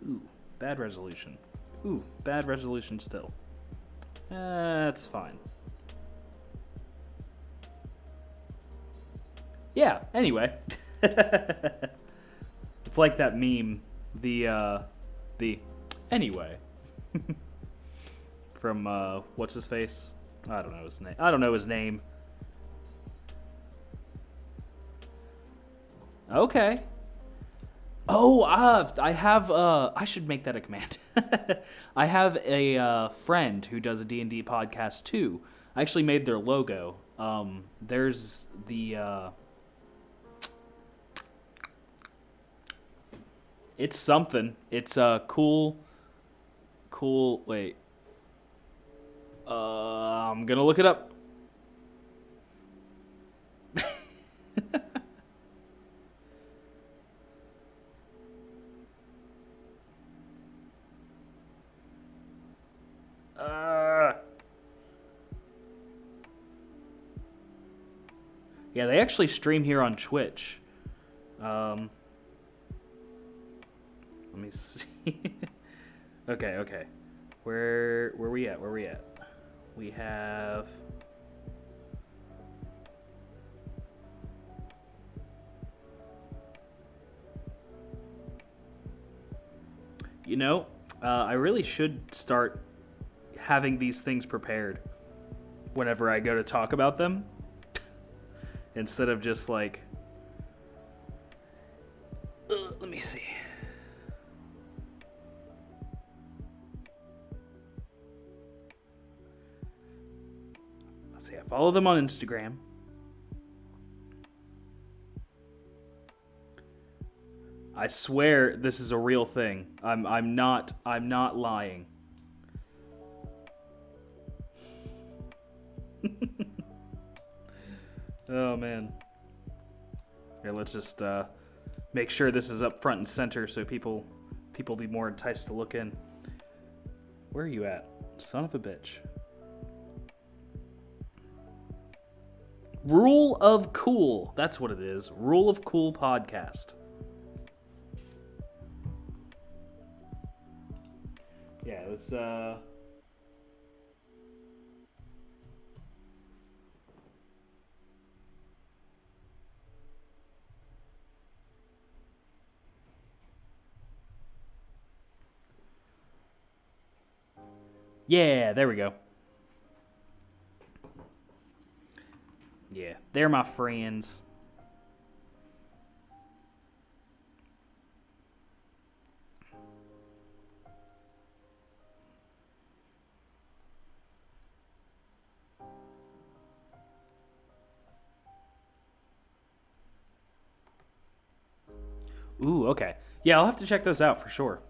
Ooh, bad resolution. Ooh, bad resolution still. That's fine. Yeah, anyway. It's like that meme, the anyway from what's his face? I don't know his name. I don't know his name. Okay. Oh, I have. I should make that a command. I have a friend who does a D&D podcast too. I actually made their logo. There's the. It's something. It's cool. Cool. Wait. I'm gonna look it up. Uh, yeah, they actually stream here on Twitch. Let me see. Okay. Where we at? Where we at? We have. You know, I really should start having these things prepared whenever I go to talk about them, instead of just like. Let me see. Let's see. I follow them on Instagram. I swear this is a real thing. I'm not lying. Oh man. Here, let's just make sure this is up front and center so people be more enticed to look in. Where are you at? Son of a bitch. Rule of Cool. That's what it is. Rule of Cool podcast. Yeah, it was yeah, there we go. Yeah, they're my friends. Ooh, okay. Yeah, I'll have to check those out for sure.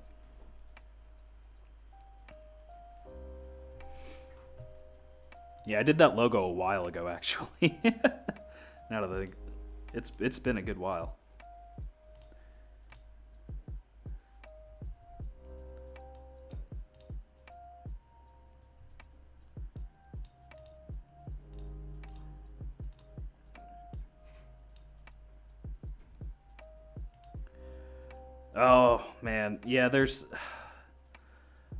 Yeah, I did that logo a while ago, actually. Now that I think, it's been a good while. Oh man, yeah.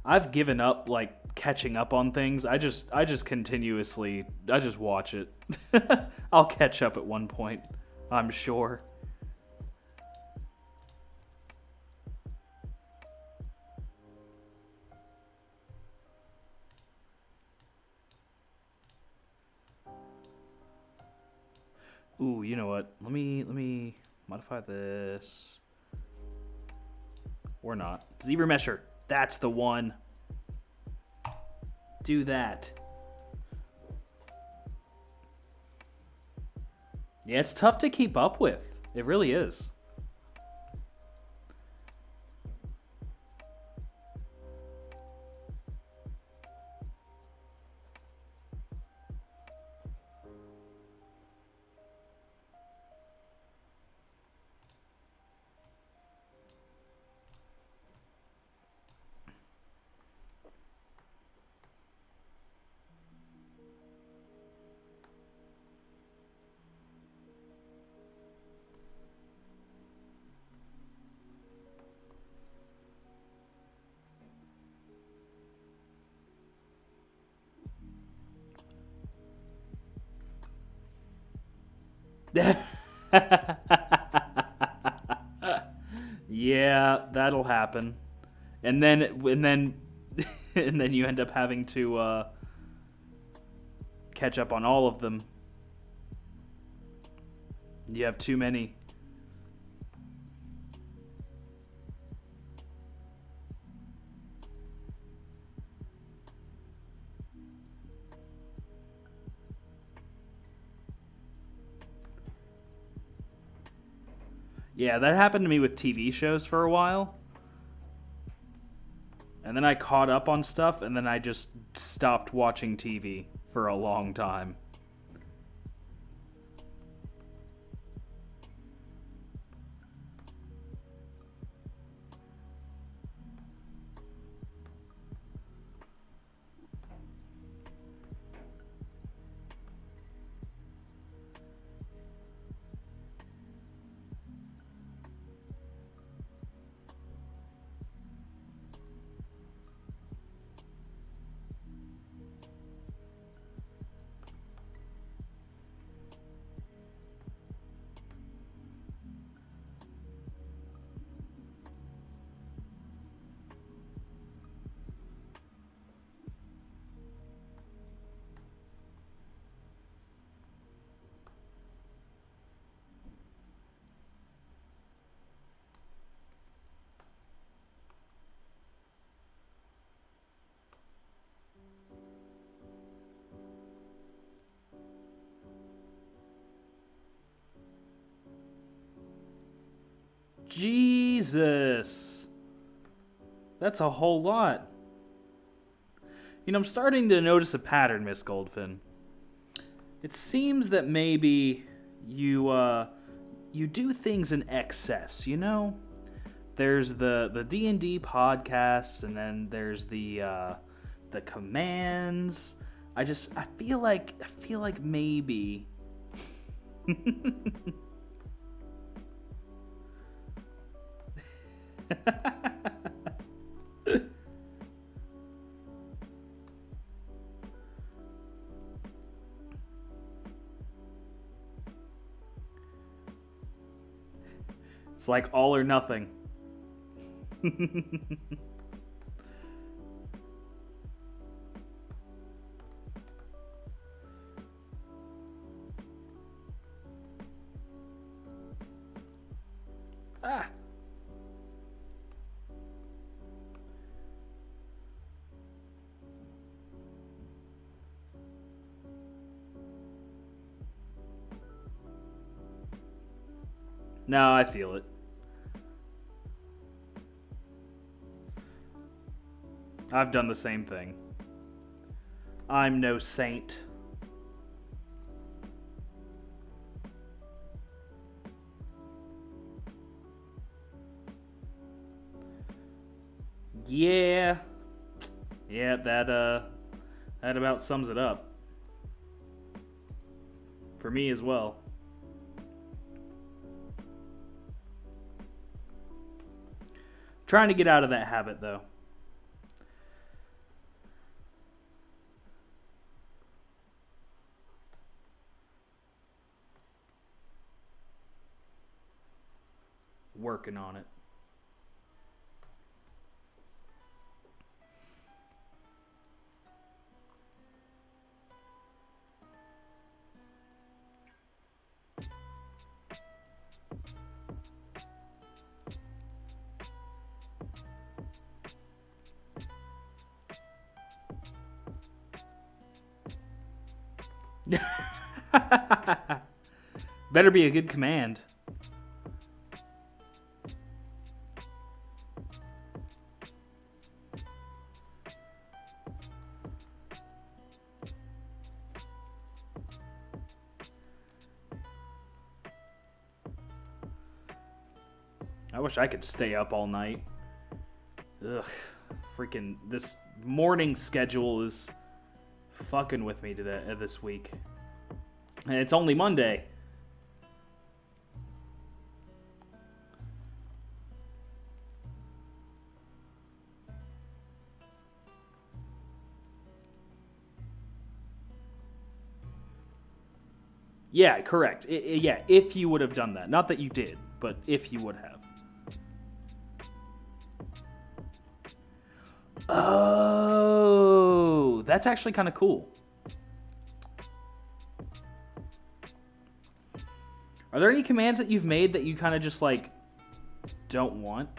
I've given up like catching up on things. I just continuously. I just watch it. I'll catch up at one point, I'm sure. Ooh, you know what? Let me modify this. Or not. ZRemesher. That's the one. Do that. Yeah, it's tough to keep up with. It really is. Yeah, that'll happen. And then and then you end up having to catch up on all of them. You have too many. Yeah, that happened to me with TV shows for a while. And then I caught up on stuff, and then I just stopped watching TV for a long time. Jesus. That's a whole lot. You know, I'm starting to notice a pattern, Miss Goldfin. It seems that maybe you do things in excess, you know? There's the D&D podcasts, and then there's the commands. I feel like maybe it's like all or nothing. Ah. No, I feel it. I've done the same thing. I'm no saint. Yeah. Yeah, that about sums it up. For me as well. Trying to get out of that habit though. Working on it. Better be a good command. I wish I could stay up all night. Ugh. Freaking this morning schedule is fucking with me today this week. And it's only Monday. Yeah, correct. Yeah, if you would have done that. Not that you did, but if you would have. Oh, that's actually kind of cool. Are there any commands that you've made that you kind of just like don't want?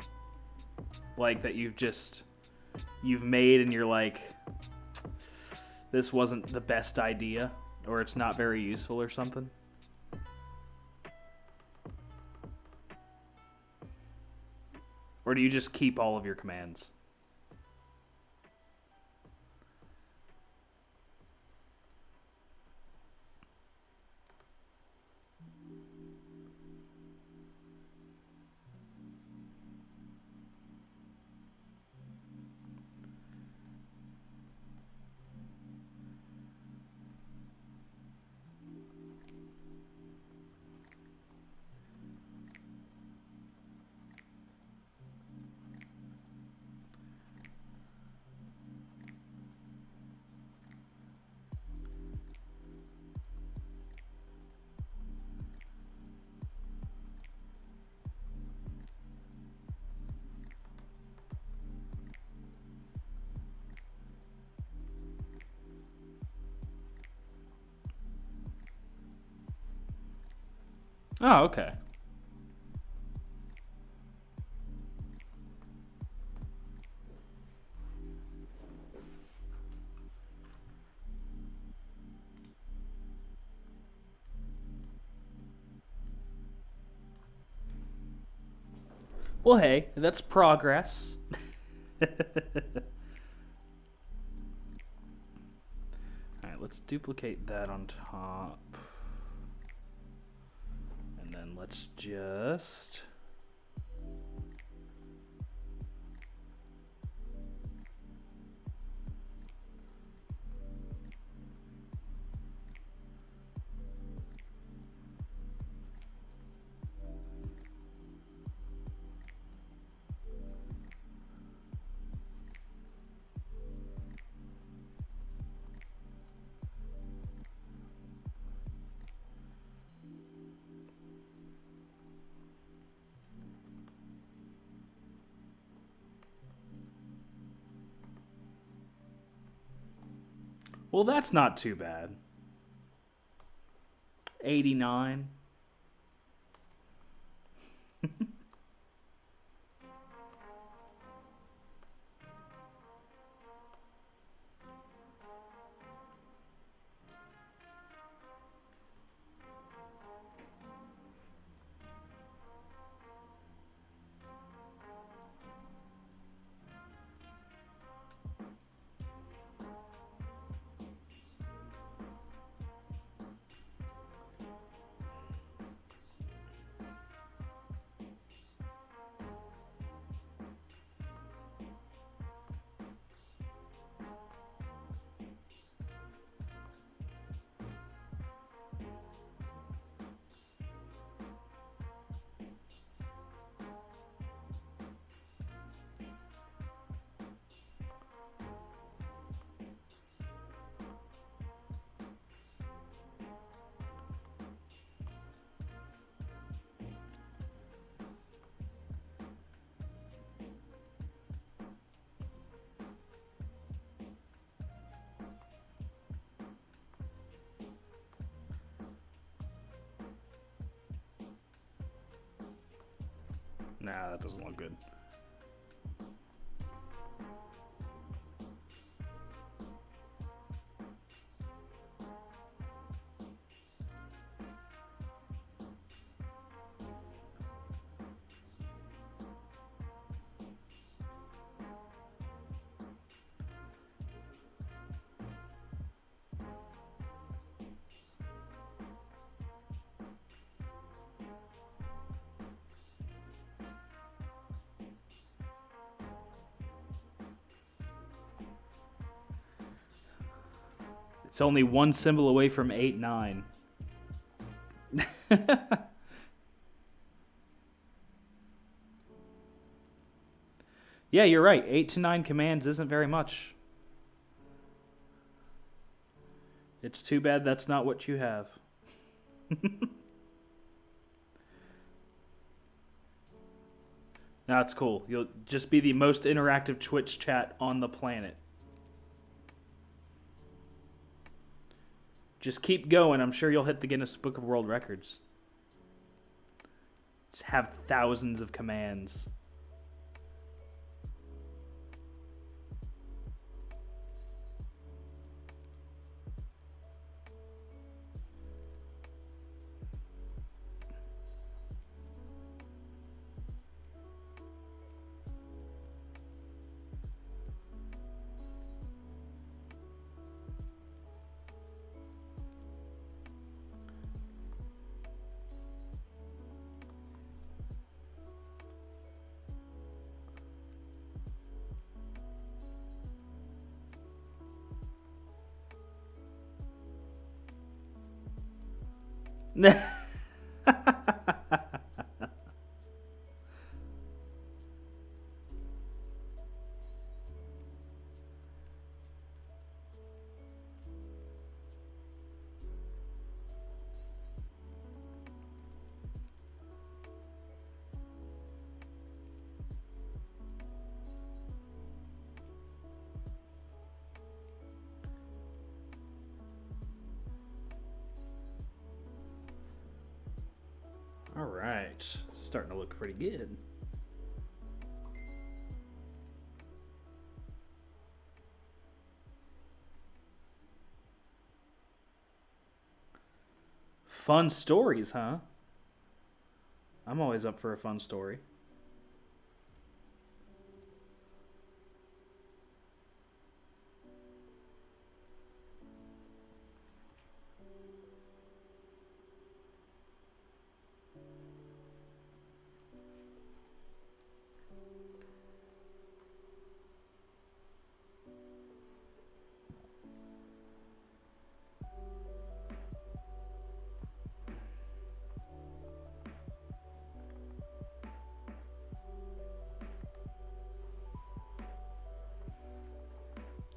Like that you've made and you're like, this wasn't the best idea, or it's not very useful or something? Or do you just keep all of your commands? Oh, okay. Well, hey, that's progress. Alright, let's duplicate that on top. And then let's just... Well, that's not too bad. 89. Nah, that doesn't look good. It's only one symbol away from 8-9. Yeah, you're right. 8 to 9 commands isn't very much. It's too bad that's not what you have. No, it's cool. You'll just be the most interactive Twitch chat on the planet. Just keep going. I'm sure you'll hit the Guinness Book of World Records. Just have thousands of commands. All right, starting to look pretty good. Fun stories, huh? I'm always up for a fun story.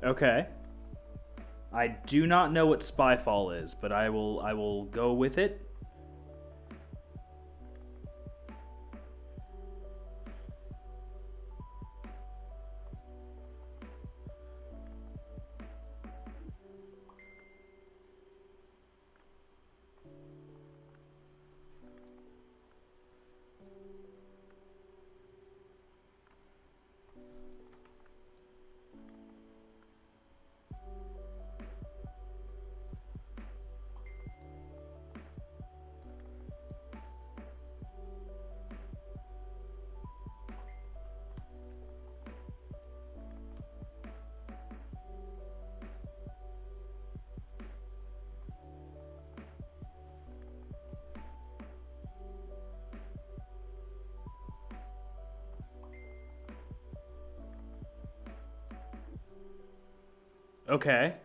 Okay. I do not know what Spyfall is, but I will go with it. Okay.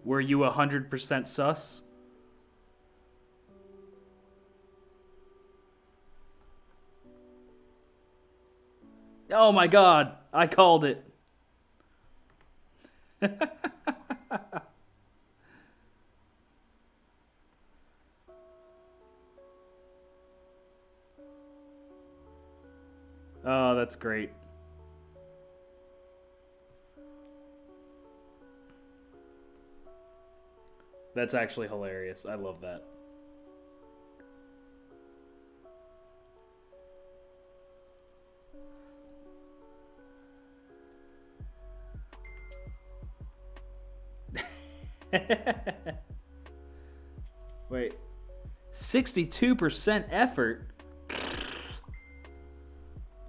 Were you 100% sus? Oh my god, I called it. Oh, that's great. That's actually hilarious. I love that. Wait. 62% effort?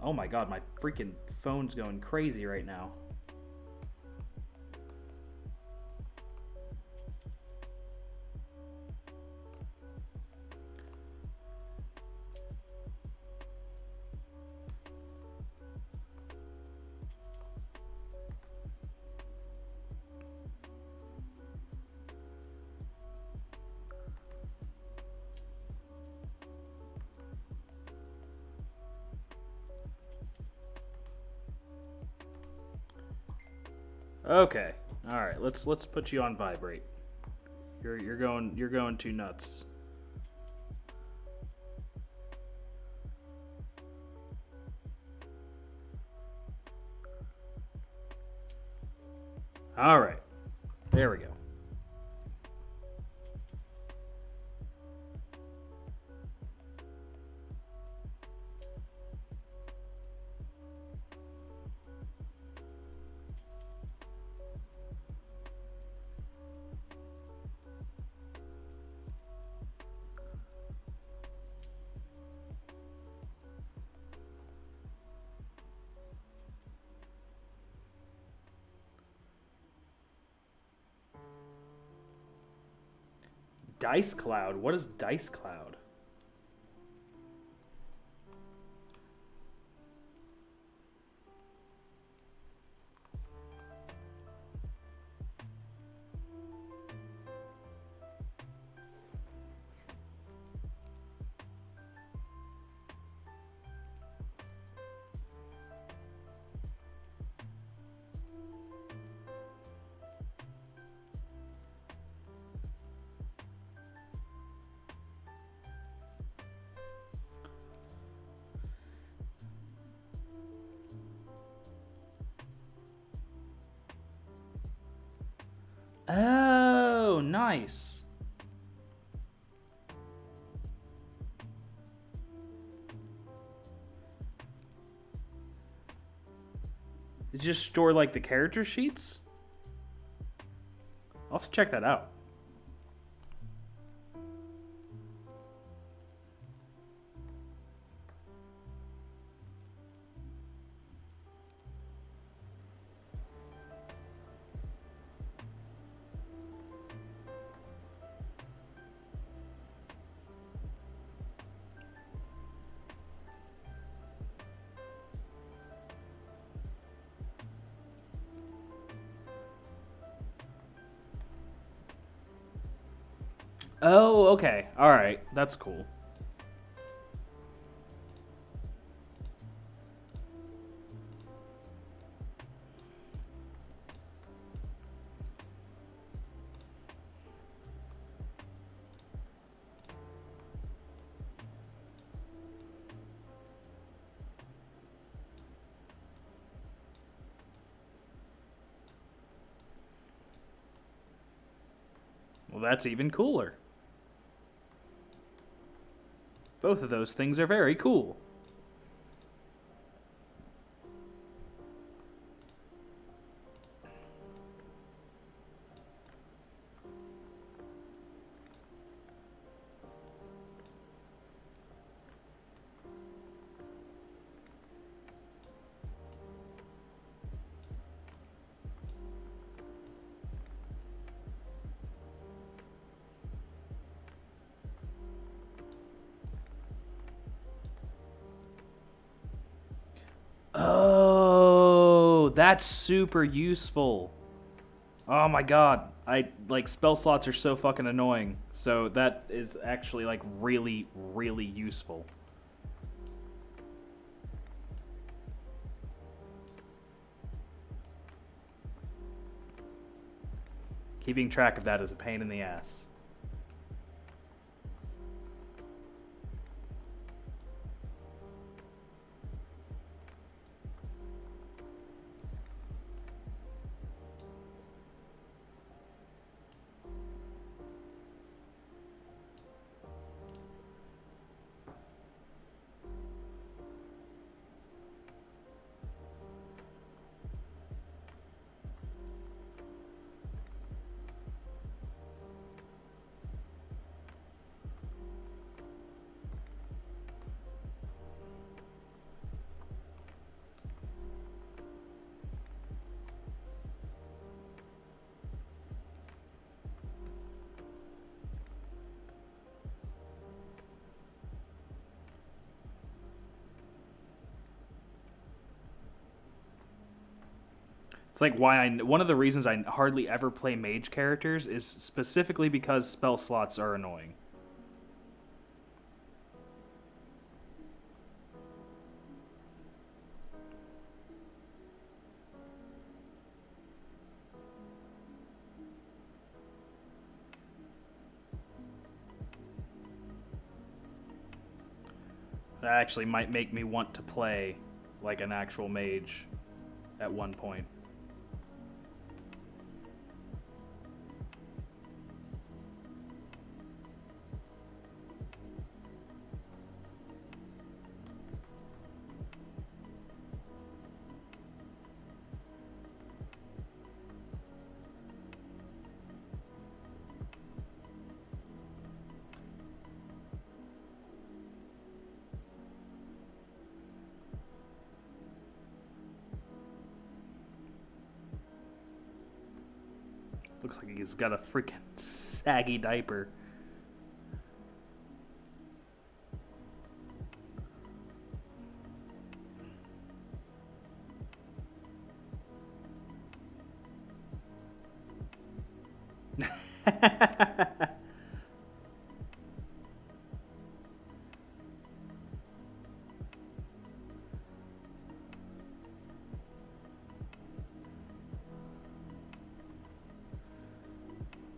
Oh my god, my freaking phone's going crazy right now. Okay. All right. Let's put you on vibrate. You're going too nuts. All right. There we go. Dice Cloud. What is Dice Cloud? Oh, nice. Did you just store like the character sheets? I'll have to check that out. Oh, okay. All right. That's cool. Well, that's even cooler. Both of those things are very cool. Oh, that's super useful. Oh my god. I like spell slots are so fucking annoying. So that is actually like really, really useful. Keeping track of that is a pain in the ass. It's like one of the reasons I hardly ever play mage characters is specifically because spell slots are annoying. That actually might make me want to play like an actual mage at one point. Looks like he's got a freaking saggy diaper.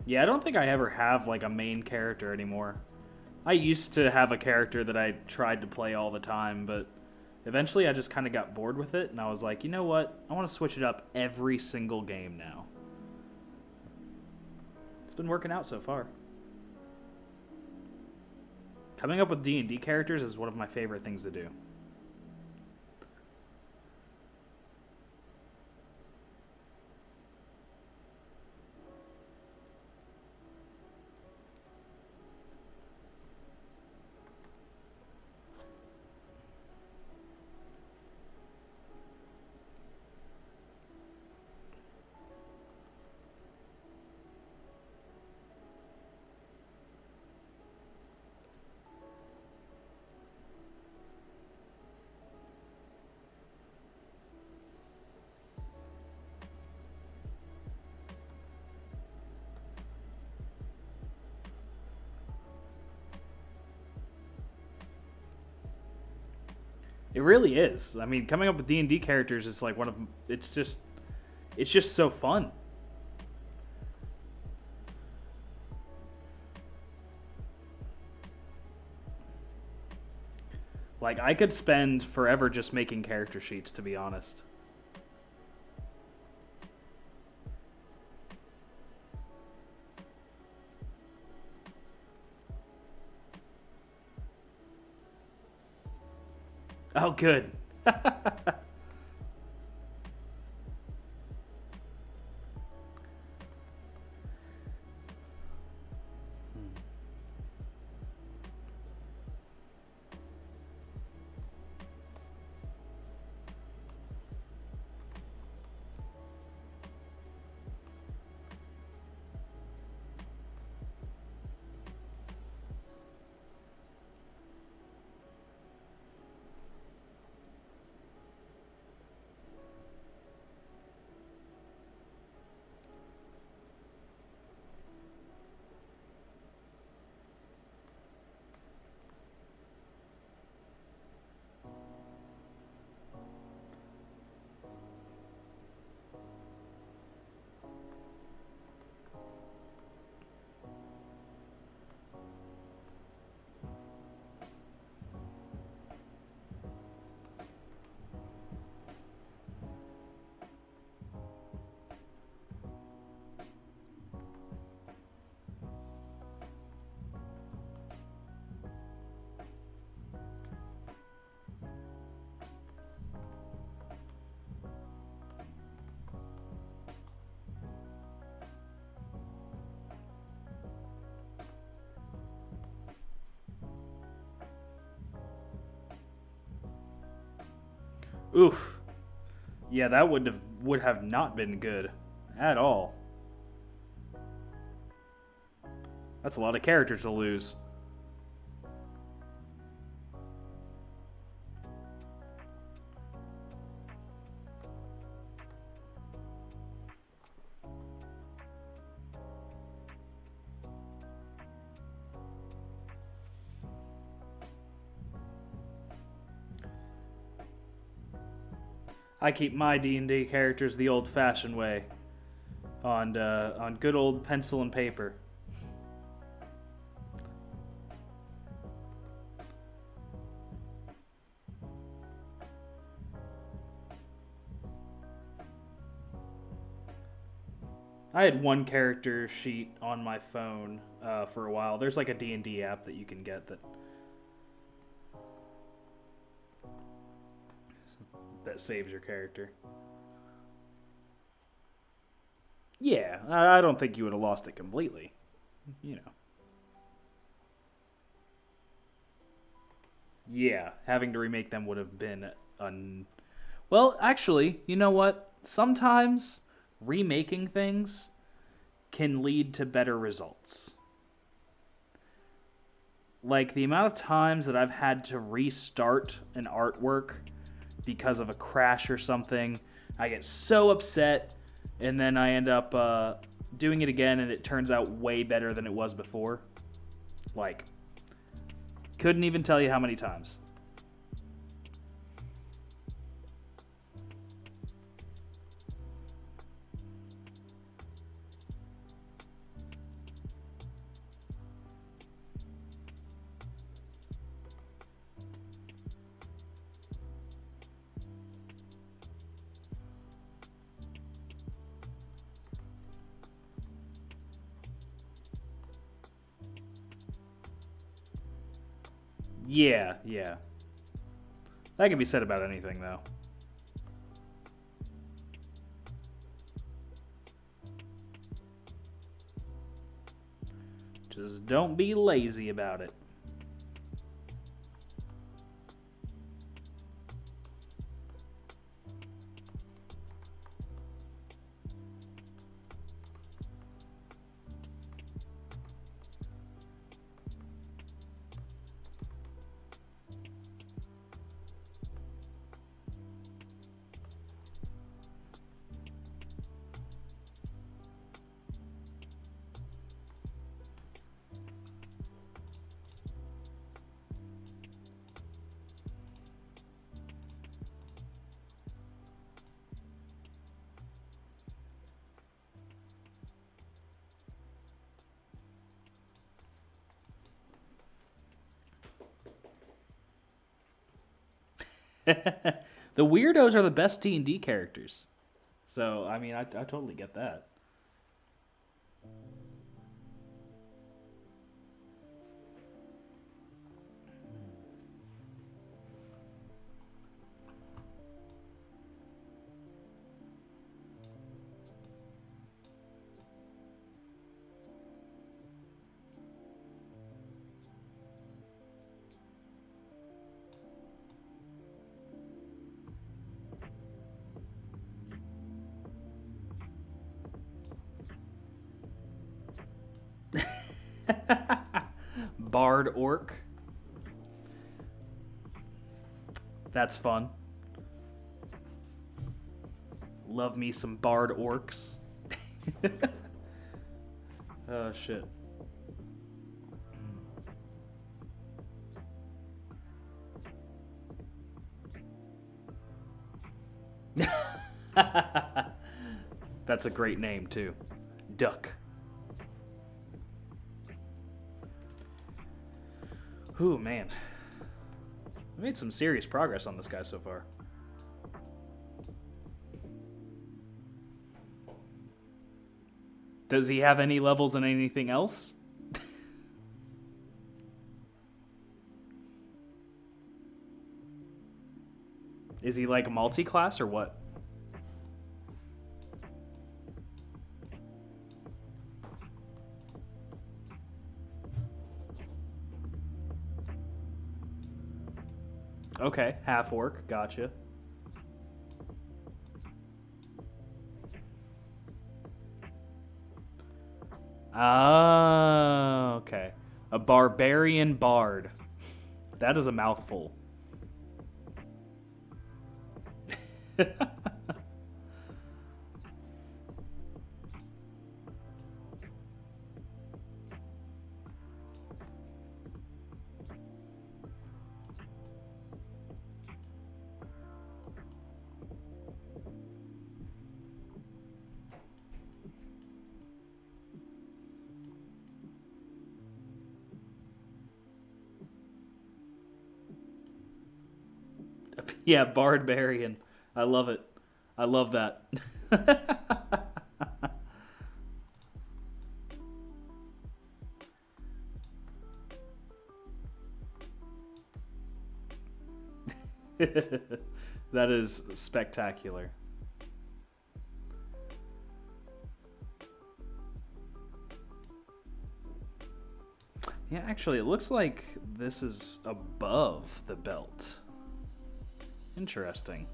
Yeah, I don't think I ever have like a main character anymore. I used to have a character that I tried to play all the time, but eventually I just kind of got bored with it, and I was like, you know what? I want to switch it up every single game now. It's been working out so far. Coming up with D&D characters is one of my favorite things to do. It really is. I mean, coming up with D&D characters is like one of it's just so fun. Like I could spend forever just making character sheets, to be honest. Oh, good. Oof. Yeah, that would have not been good at all. That's a lot of characters to lose. I keep my D&D characters the old-fashioned way, on good old pencil and paper. I had one character sheet on my phone for a while. There's like a D&D app that you can get that saves your character. Yeah, I don't think you would have lost it completely. You know. Yeah, having to remake them would have been Well, actually, you know what? Sometimes remaking things can lead to better results. Like the amount of times that I've had to restart an artwork because of a crash or something, I get so upset, and then I end up doing it again, and it turns out way better than it was before. Like, couldn't even tell you how many times. Yeah, yeah. That can be said about anything, though. Just don't be lazy about it. The weirdos are the best D&D characters. So, I mean, I totally get that. Bard Orc. That's fun. Love me some Bard Orcs. Oh, shit. That's a great name, too. Duck. Ooh, man. I made some serious progress on this guy so far. Does he have any levels in anything else? Is he like multi-class or what? Okay, half orc, gotcha. Oh, okay. A barbarian bard. That is a mouthful. Yeah, barbarian. I love it. I love that. That is spectacular. Yeah, actually, it looks like this is above the belt. Interesting.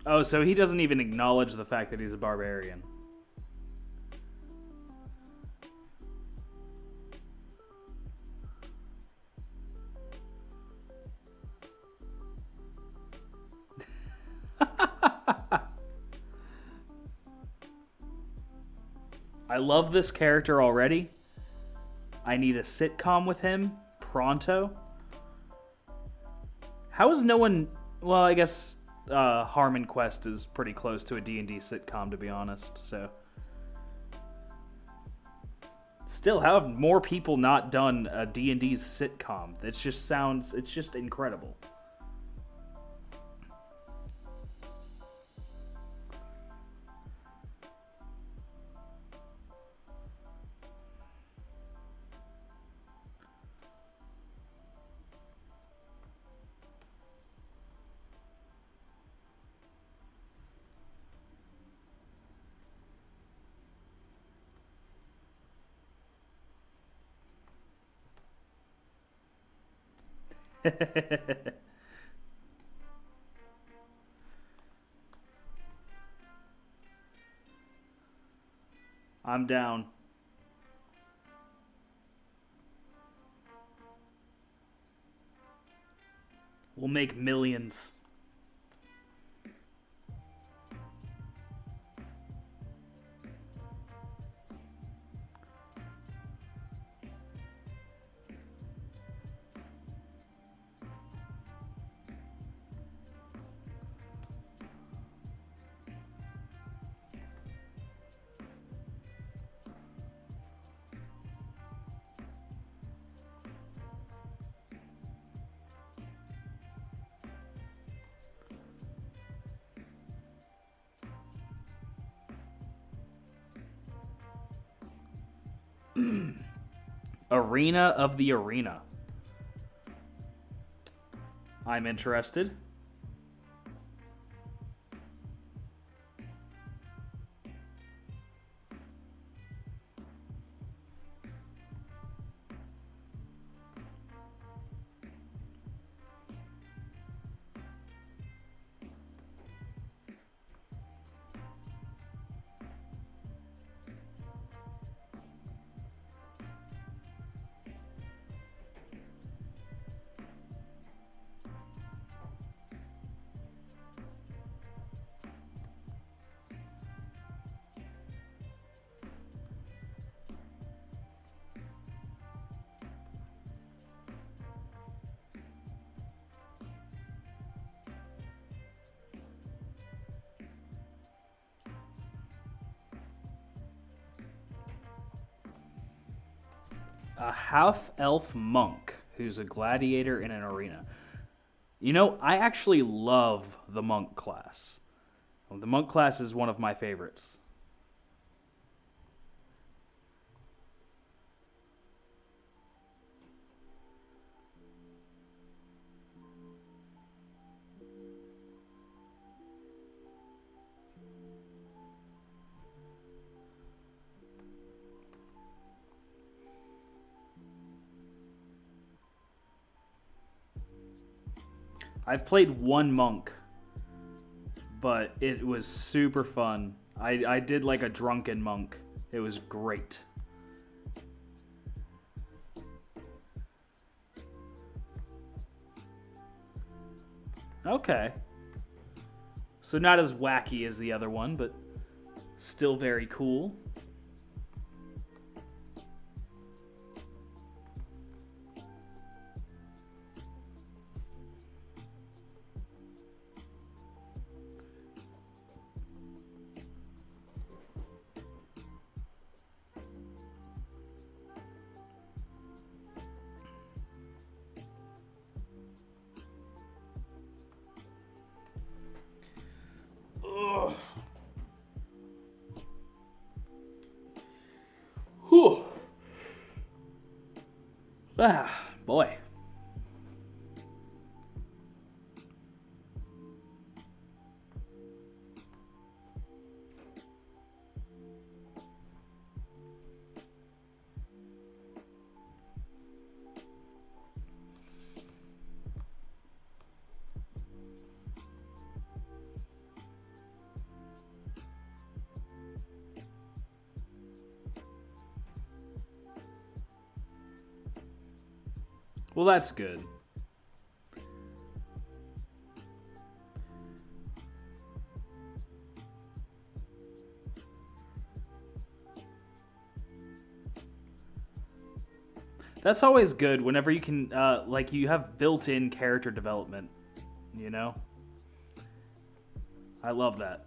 Oh, so he doesn't even acknowledge the fact that he's a barbarian. I love this character already. I need a sitcom with him pronto. How is no one? Well, I guess Harmon Quest is pretty close to a D&D sitcom, to be honest. So, still, how have more people not done a D&D sitcom? It's just incredible. I'm down. We'll make millions. Arena of the Arena. I'm interested. A half-elf monk who's a gladiator in an arena. You know, I actually love the monk class. The monk class is one of my favorites. I've played one monk, but it was super fun. I did like a drunken monk. It was great. Okay. So not as wacky as the other one, but still very cool. Ah, boy. Well, that's good. That's always good whenever you can, like, you have built-in character development, you know? I love that.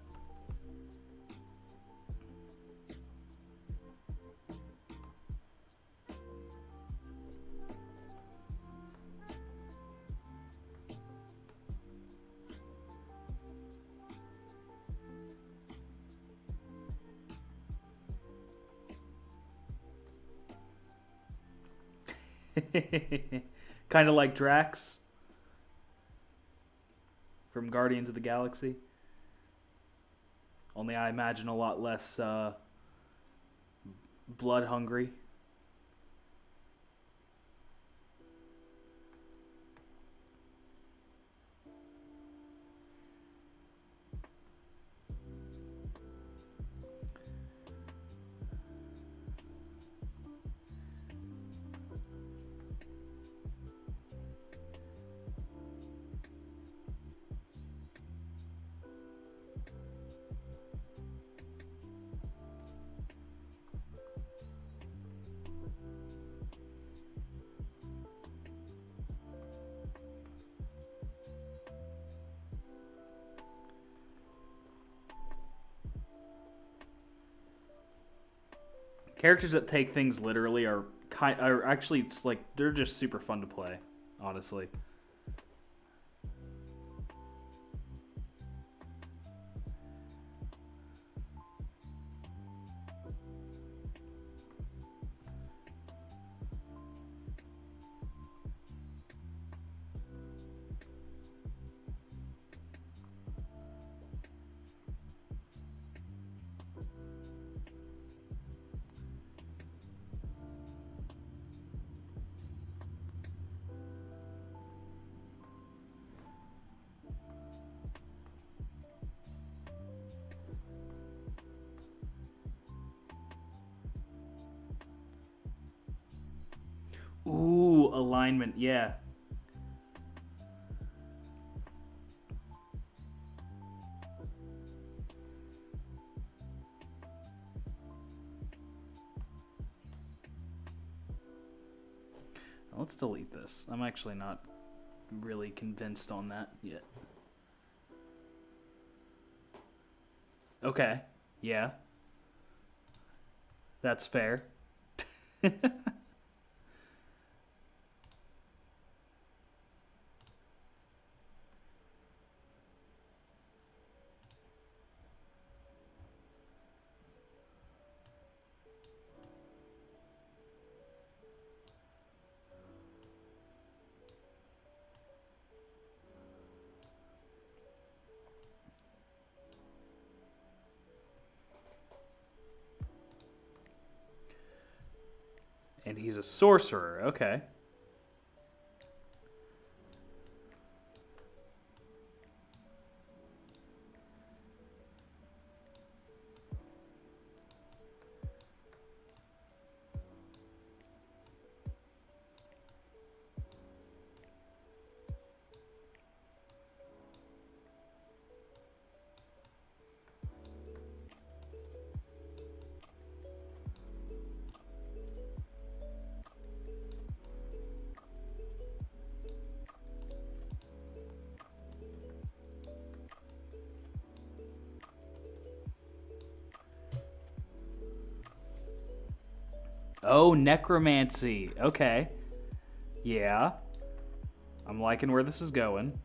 Kind of like Drax from Guardians of the Galaxy. Only I imagine a lot less blood hungry. Characters that take things literally are actually, it's like they're just super fun to play, honestly. Ooh, alignment, yeah. Let's delete this. I'm actually not really convinced on that yet. Okay, yeah. That's fair. And he's a sorcerer, okay. Oh, necromancy. Okay. Yeah. I'm liking where this is going.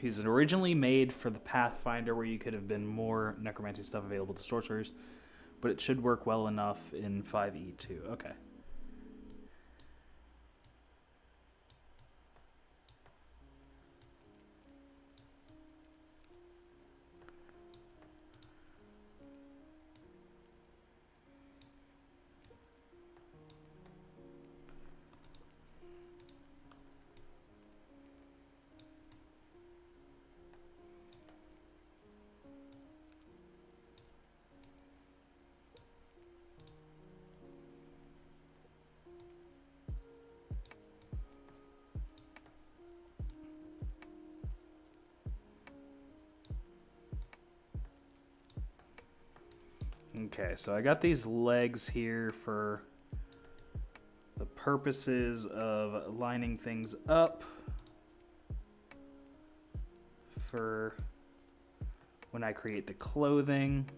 He's originally made for the Pathfinder, where you could have been more necromancy stuff available to sorcerers, but it should work well enough in 5e too. Okay. Okay, so I got these legs here for the purposes of lining things up for when I create the clothing.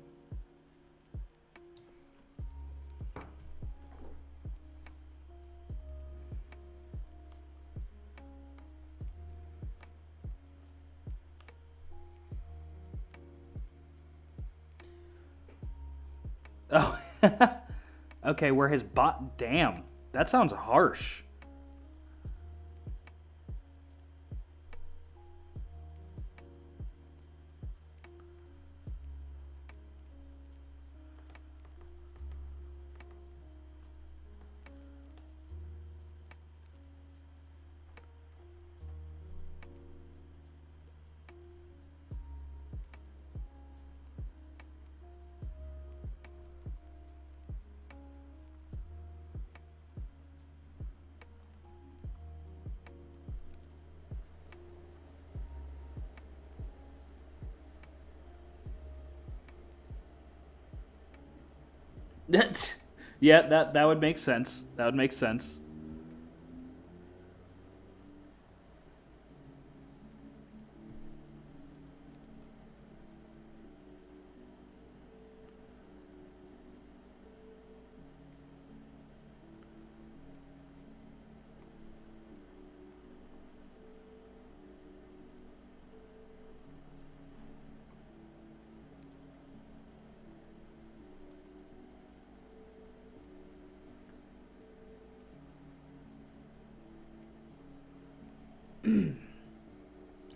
Oh, okay, where his bot. Damn, that sounds harsh. Yeah, that would make sense. That would make sense.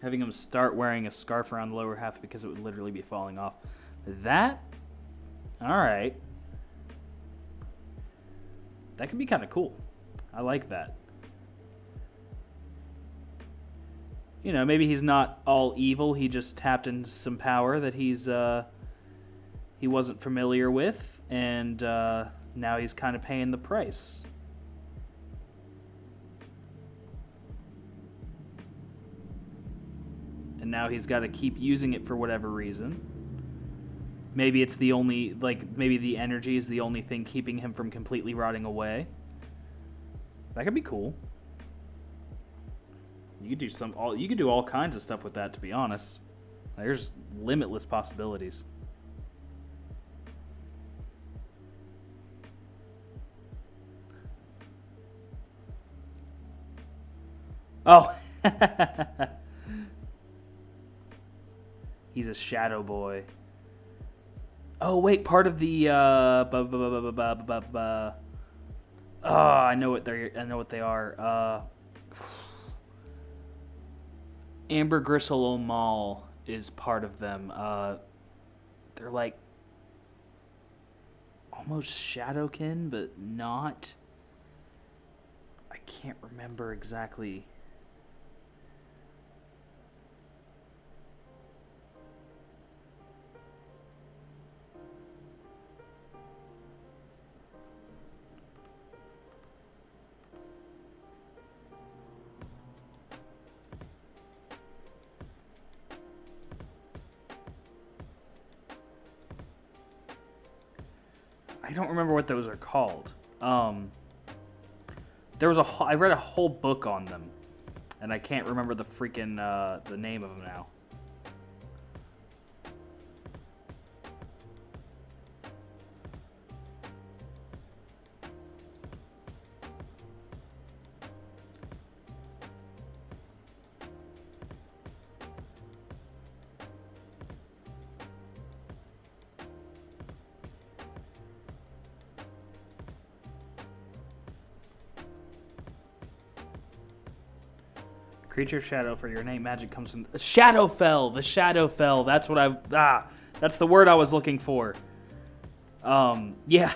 Having him start wearing a scarf around the lower half because it would literally be falling off. That, all right. That could be kind of cool. I like that. You know, maybe he's not all evil. He just tapped into some power that he wasn't familiar with, and now he's kind of paying the price. And now he's got to keep using it for whatever reason. Maybe it's the only, maybe the energy is the only thing keeping him from completely rotting away. That could be cool. You could do all kinds of stuff with that, to be honest. There's limitless possibilities. Oh. He's a shadow boy. Oh wait, part of the I know what they are. Amber Gristle O'Mal is part of them. They're like almost Shadowkin, but not. I can't remember exactly. I don't remember what those are called. There was I read a whole book on them, and I can't remember the freaking the name of them now. Creature shadow for your innate magic comes from Shadowfell. The Shadowfell. That's what that's the word I was looking for. Yeah.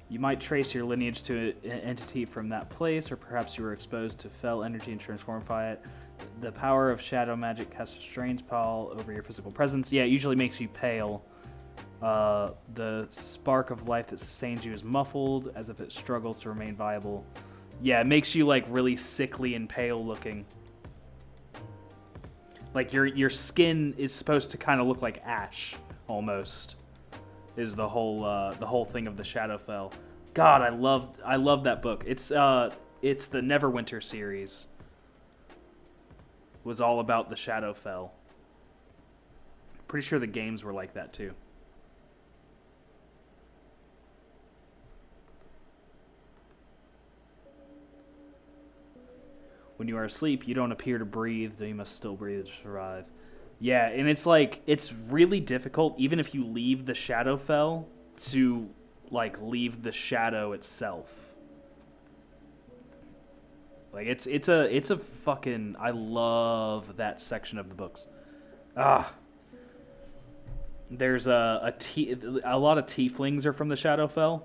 You might trace your lineage to an entity from that place, or perhaps you were exposed to fell energy and transformify it. The power of shadow magic casts a strange spell over your physical presence. Yeah, it usually makes you pale. The spark of life that sustains you is muffled, as if it struggles to remain viable. Yeah, it makes you like really sickly and pale looking. Like your skin is supposed to kind of look like ash almost. Is the whole thing of the Shadowfell. God, I love that book. It's the Neverwinter series. Was all about the Shadowfell. Pretty sure the games were like that too. When you are asleep, you don't appear to breathe, though you must still breathe to survive. Yeah, and it's like, it's really difficult, even if you leave the Shadowfell, to, like, leave the shadow itself. Like, it's a fucking, I love that section of the books. There's a lot of tieflings are from the Shadowfell.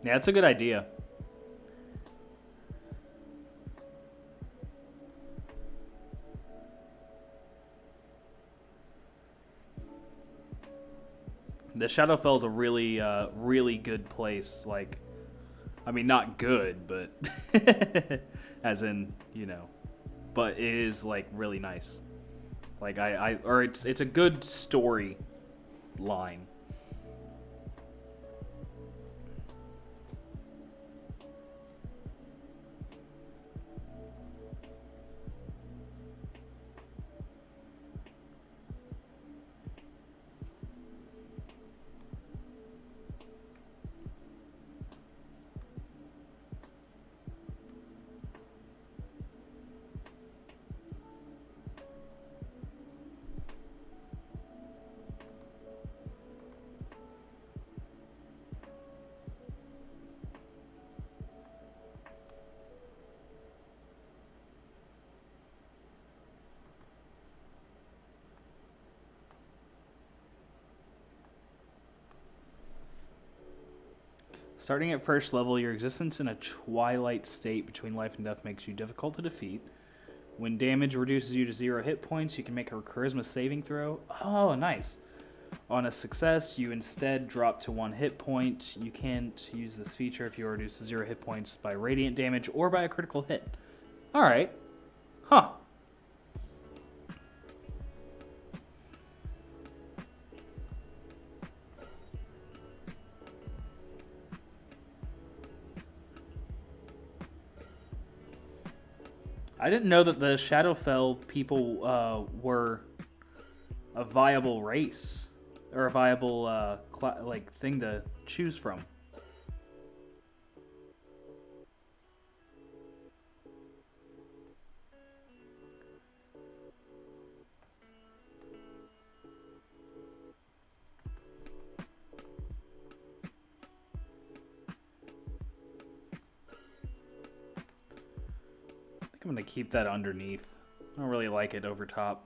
Yeah, it's a good idea. The Shadowfell is a really, really good place. Like, I mean, not good, but as in, you know, but it is like really nice. Like it's a good story line. Starting at first level, your existence in a twilight state between life and death makes you difficult to defeat. When damage reduces you to 0 hit points, you can make a charisma saving throw. Oh, nice. On a success, you instead drop to 1 hit point. You can't use this feature if you are reduced to 0 hit points by radiant damage or by a critical hit. Alright. Huh. I didn't know that the Shadowfell people were a viable race or a viable like thing to choose from. I'm going to keep that underneath. I don't really like it over top.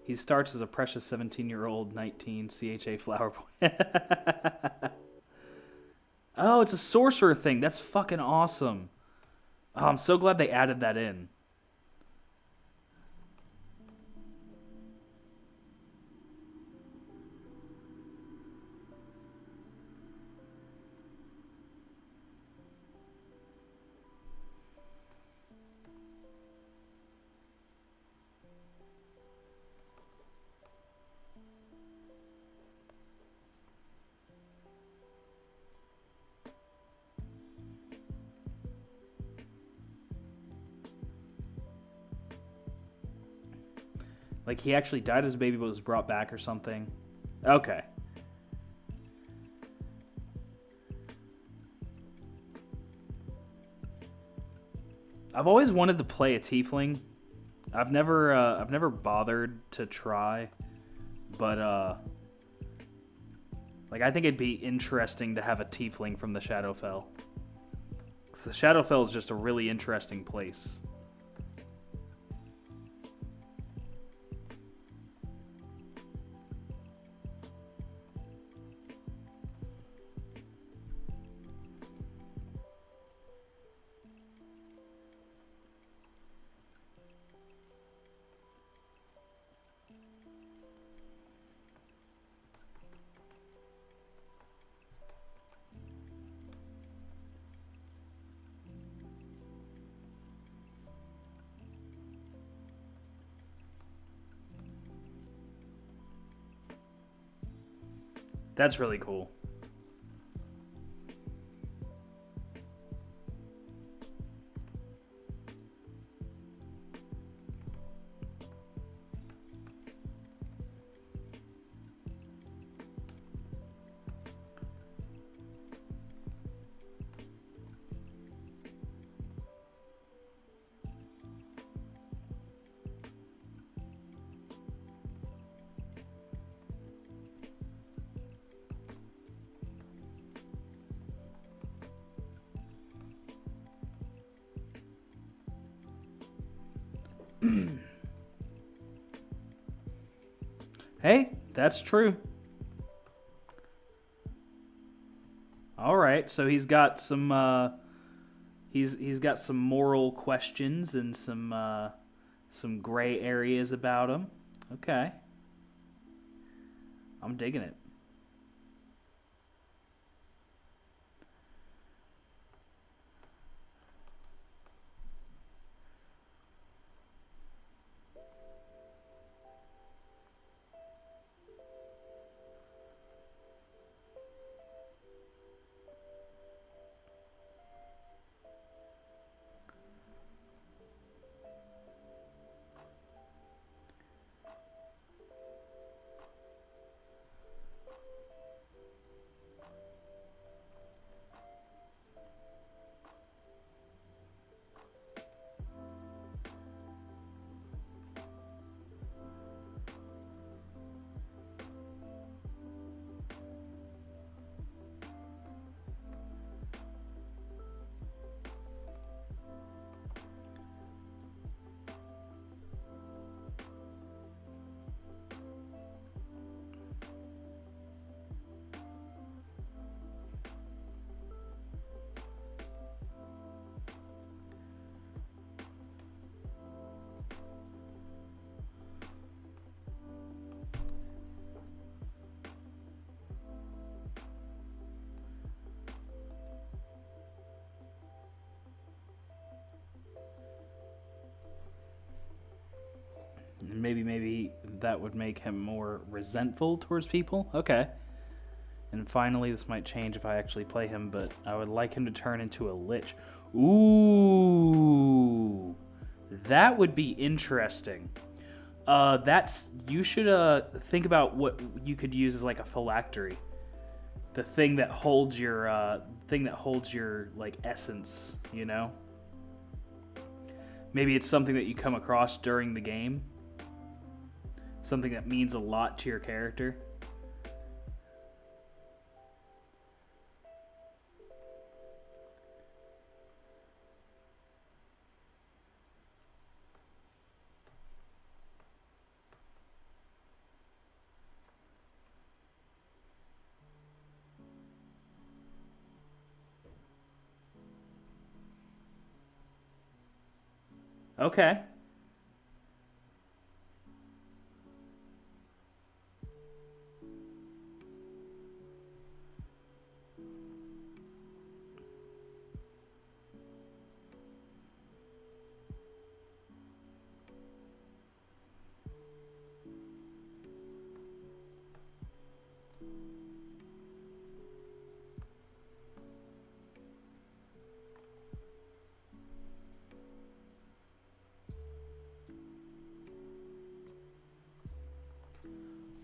He starts as a precious 17-year-old 19 CHA flower boy. Oh, it's a sorcerer thing. That's fucking awesome. Oh, I'm so glad they added that in. Like he actually died as a baby but was brought back or something. Okay. I've always wanted to play a tiefling. I've never bothered to try, but like I think it'd be interesting to have a tiefling from the Shadowfell. 'Cause the Shadowfell is just a really interesting place. That's really cool. Hey, that's true. All right, so he's got some he's got some moral questions and some gray areas about him. Okay. I'm digging it. Maybe that would make him more resentful towards people. Okay. And finally, this might change if I actually play him, but I would like him to turn into a lich. Ooh, that would be interesting. That's you should think about what you could use as like a phylactery, the thing that holds your like essence. You know, maybe it's something that you come across during the game, something that means a lot to your character. Okay.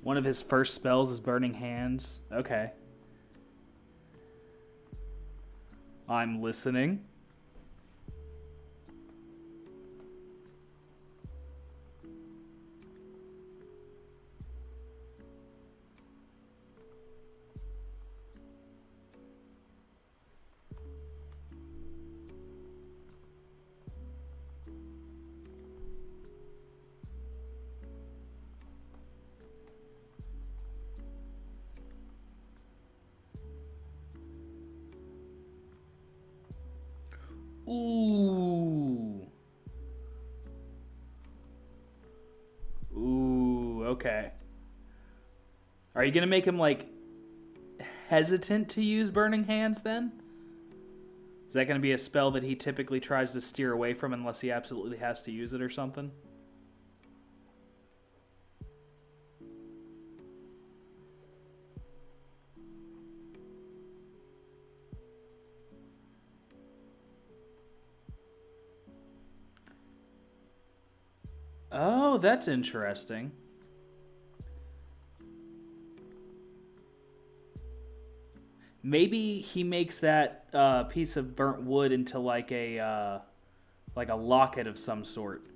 One of his first spells is Burning Hands. Okay. I'm listening. Ooh. Ooh, okay. Are you going to make him, like, hesitant to use Burning Hands then? Is that going to be a spell that he typically tries to steer away from unless he absolutely has to use it or something? Oh, that's interesting. Maybe he makes that piece of burnt wood into like a locket of some sort.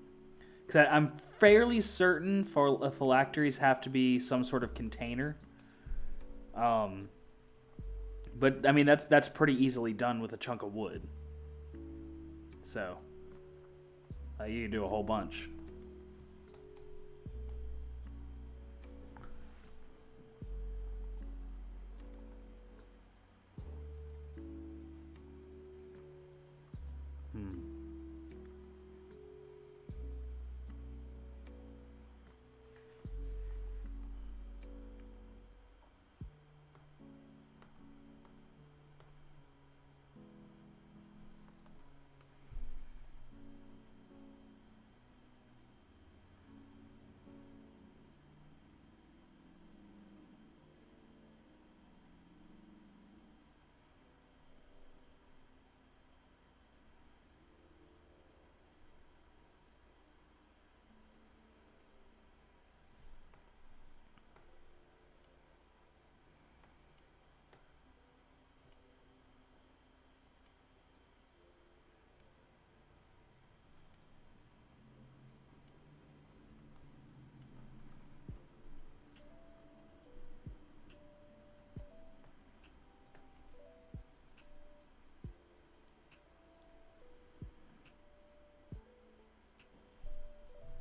Because I'm fairly certain for phylacteries have to be some sort of container. Um, but I mean that's pretty easily done with a chunk of wood. So you can do a whole bunch. Hmm.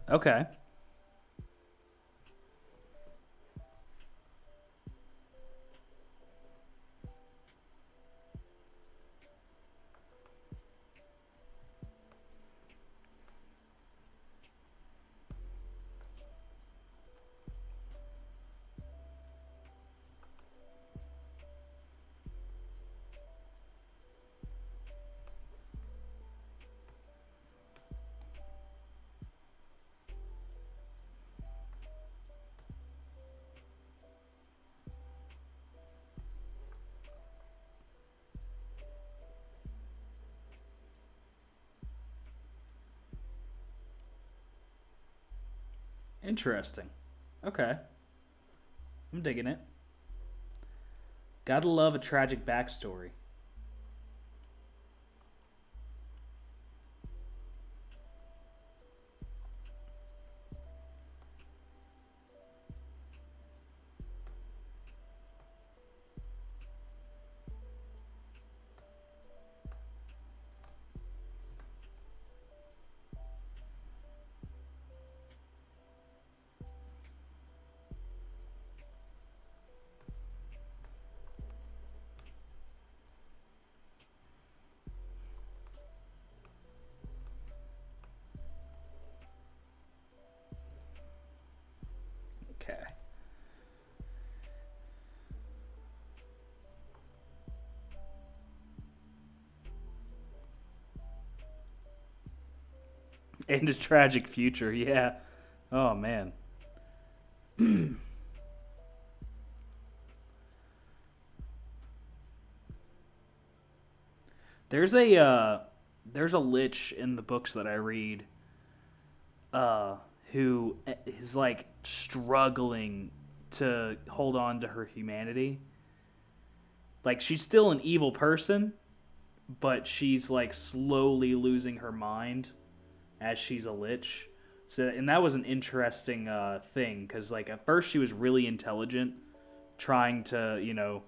Okay. Interesting. Okay. I'm digging it. Gotta love a tragic backstory. Okay. And a tragic future, yeah. Oh man. There's a lich in the books that I read uh who is like struggling to hold on to her humanity. Like, she's still an evil person, but she's like slowly losing her mind as she's a lich. So, and that was an interesting thing, because like at first she was really intelligent, trying to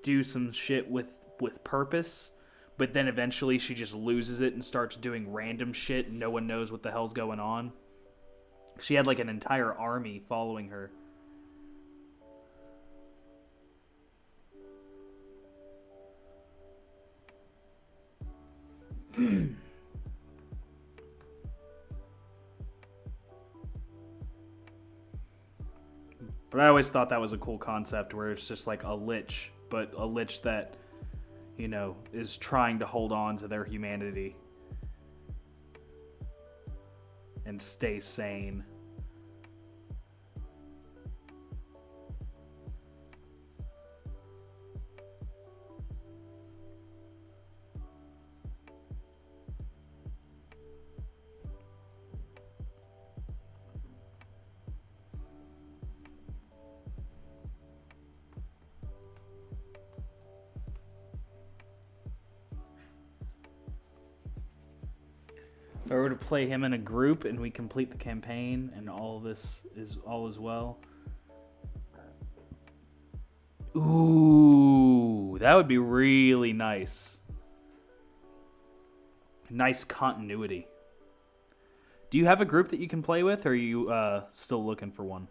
do some shit with purpose, but then eventually she just loses it and starts doing random shit and no one knows what the hell's going on. She had like an entire army following her. But I always thought that was a cool concept, where it's just like a lich, but a lich that, is trying to hold on to their humanity and stay sane. If I were to play him in a group and we complete the campaign and all this is all as well. Ooh, that would be really nice. Nice continuity. Do you have a group that you can play with, or are you still looking for one?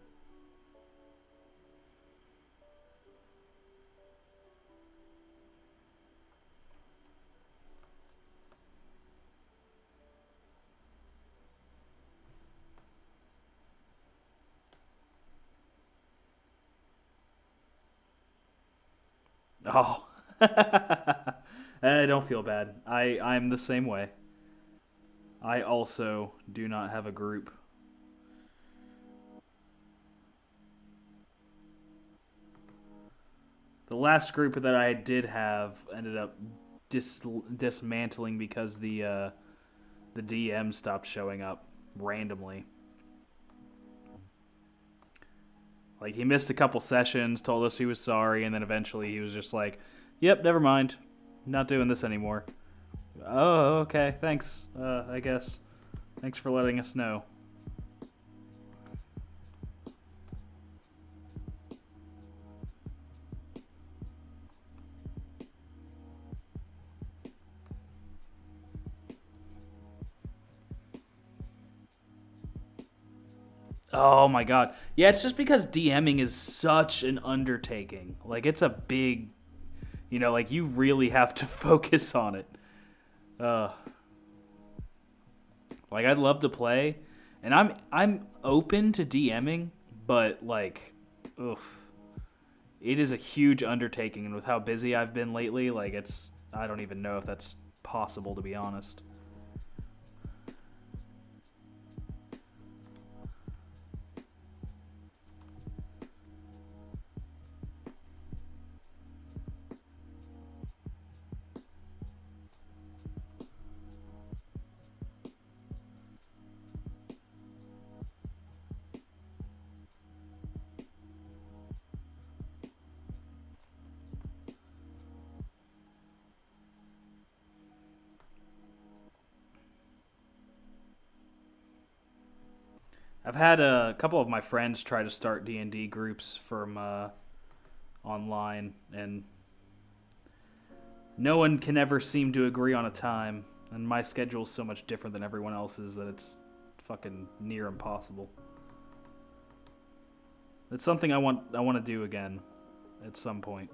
Oh. Don't feel bad. I'm the same way. I also do not have a group. The last group that I did have ended up dismantling because the DM stopped showing up randomly. Like, he missed a couple sessions, told us he was sorry, and then eventually he was just like, yep, never mind. Not doing this anymore. Oh, okay, thanks, I guess. Thanks for letting us know. Oh my god. Yeah, it's just because DMing is such an undertaking. Like, it's a big, like, you really have to focus on it. Like, I'd love to play, and I'm open to DMing, but like, oof. It is a huge undertaking, and with how busy I've been lately, like, I don't even know if that's possible, to be honest. I've had a couple of my friends try to start D&D groups from online, and no one can ever seem to agree on a time, and my schedule is so much different than everyone else's that it's fucking near impossible. It's something I want to do again at some point.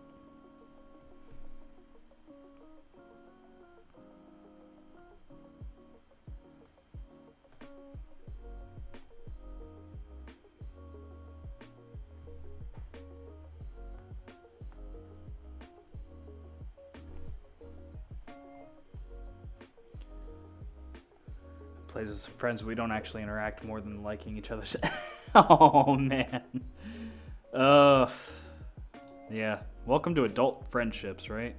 Plays with some friends, we don't actually interact more than liking each other's. Oh man. Yeah. Welcome to adult friendships, right?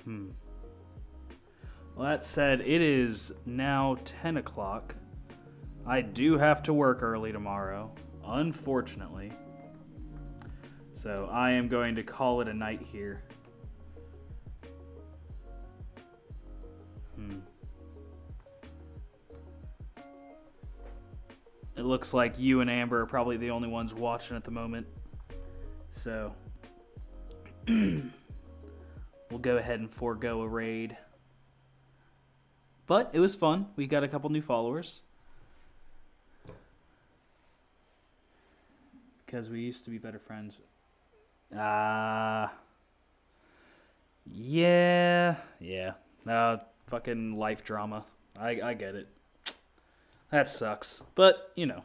Well, that said, it is now 10 o'clock. I do have to work early tomorrow, unfortunately. So I am going to call it a night here. It looks like you and Amber are probably the only ones watching at the moment. So we'll go ahead and forego a raid. But it was fun. We got a couple new followers. Because we used to be better friends. Yeah. Fucking life drama. I get it. That sucks. But, you know.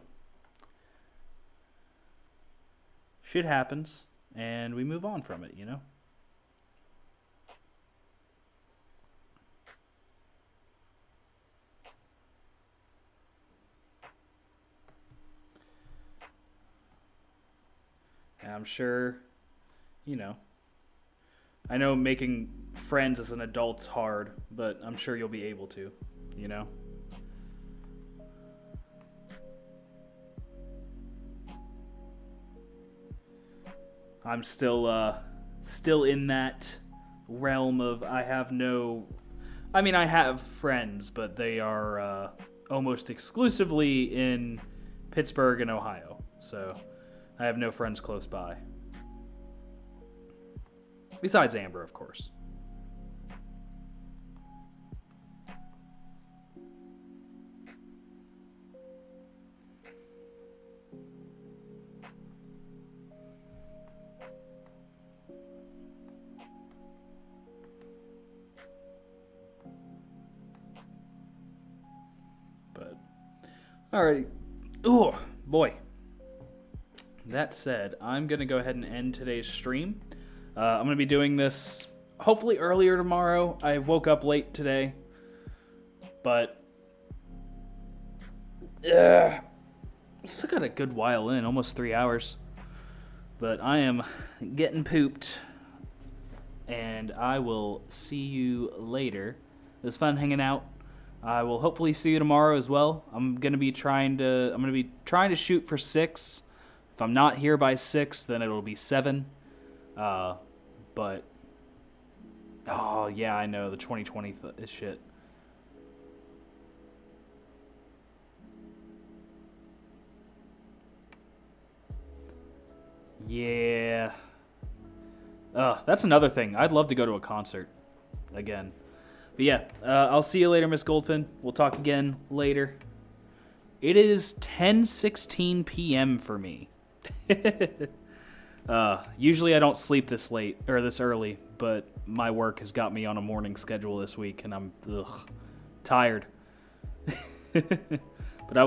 Shit happens. And we move on from it, you know? And I'm sure, you know, I know making friends as an adult's hard, but I'm sure you'll be able to, you know? I'm still in that realm of I have friends, but they are almost exclusively in Pittsburgh and Ohio, so I have no friends close by. Besides Amber, of course. But, alrighty. Oh, boy. That said, I'm going to go ahead and end today's stream. I'm going to be doing this hopefully earlier tomorrow. I woke up late today, but still got a good while in, almost 3 hours. But I am getting pooped, and I will see you later. It was fun hanging out. I will hopefully see you tomorrow as well. I'm going to be trying to shoot for 6. If I'm not here by 6, then it'll be 7. But, oh yeah, I know, the 2020 is shit. Yeah. That's another thing. I'd love to go to a concert again. But yeah, I'll see you later, Miss Goldfin. We'll talk again later. It is 10:16 p.m. for me. Usually I don't sleep this late or this early, but my work has got me on a morning schedule this week, and I'm tired.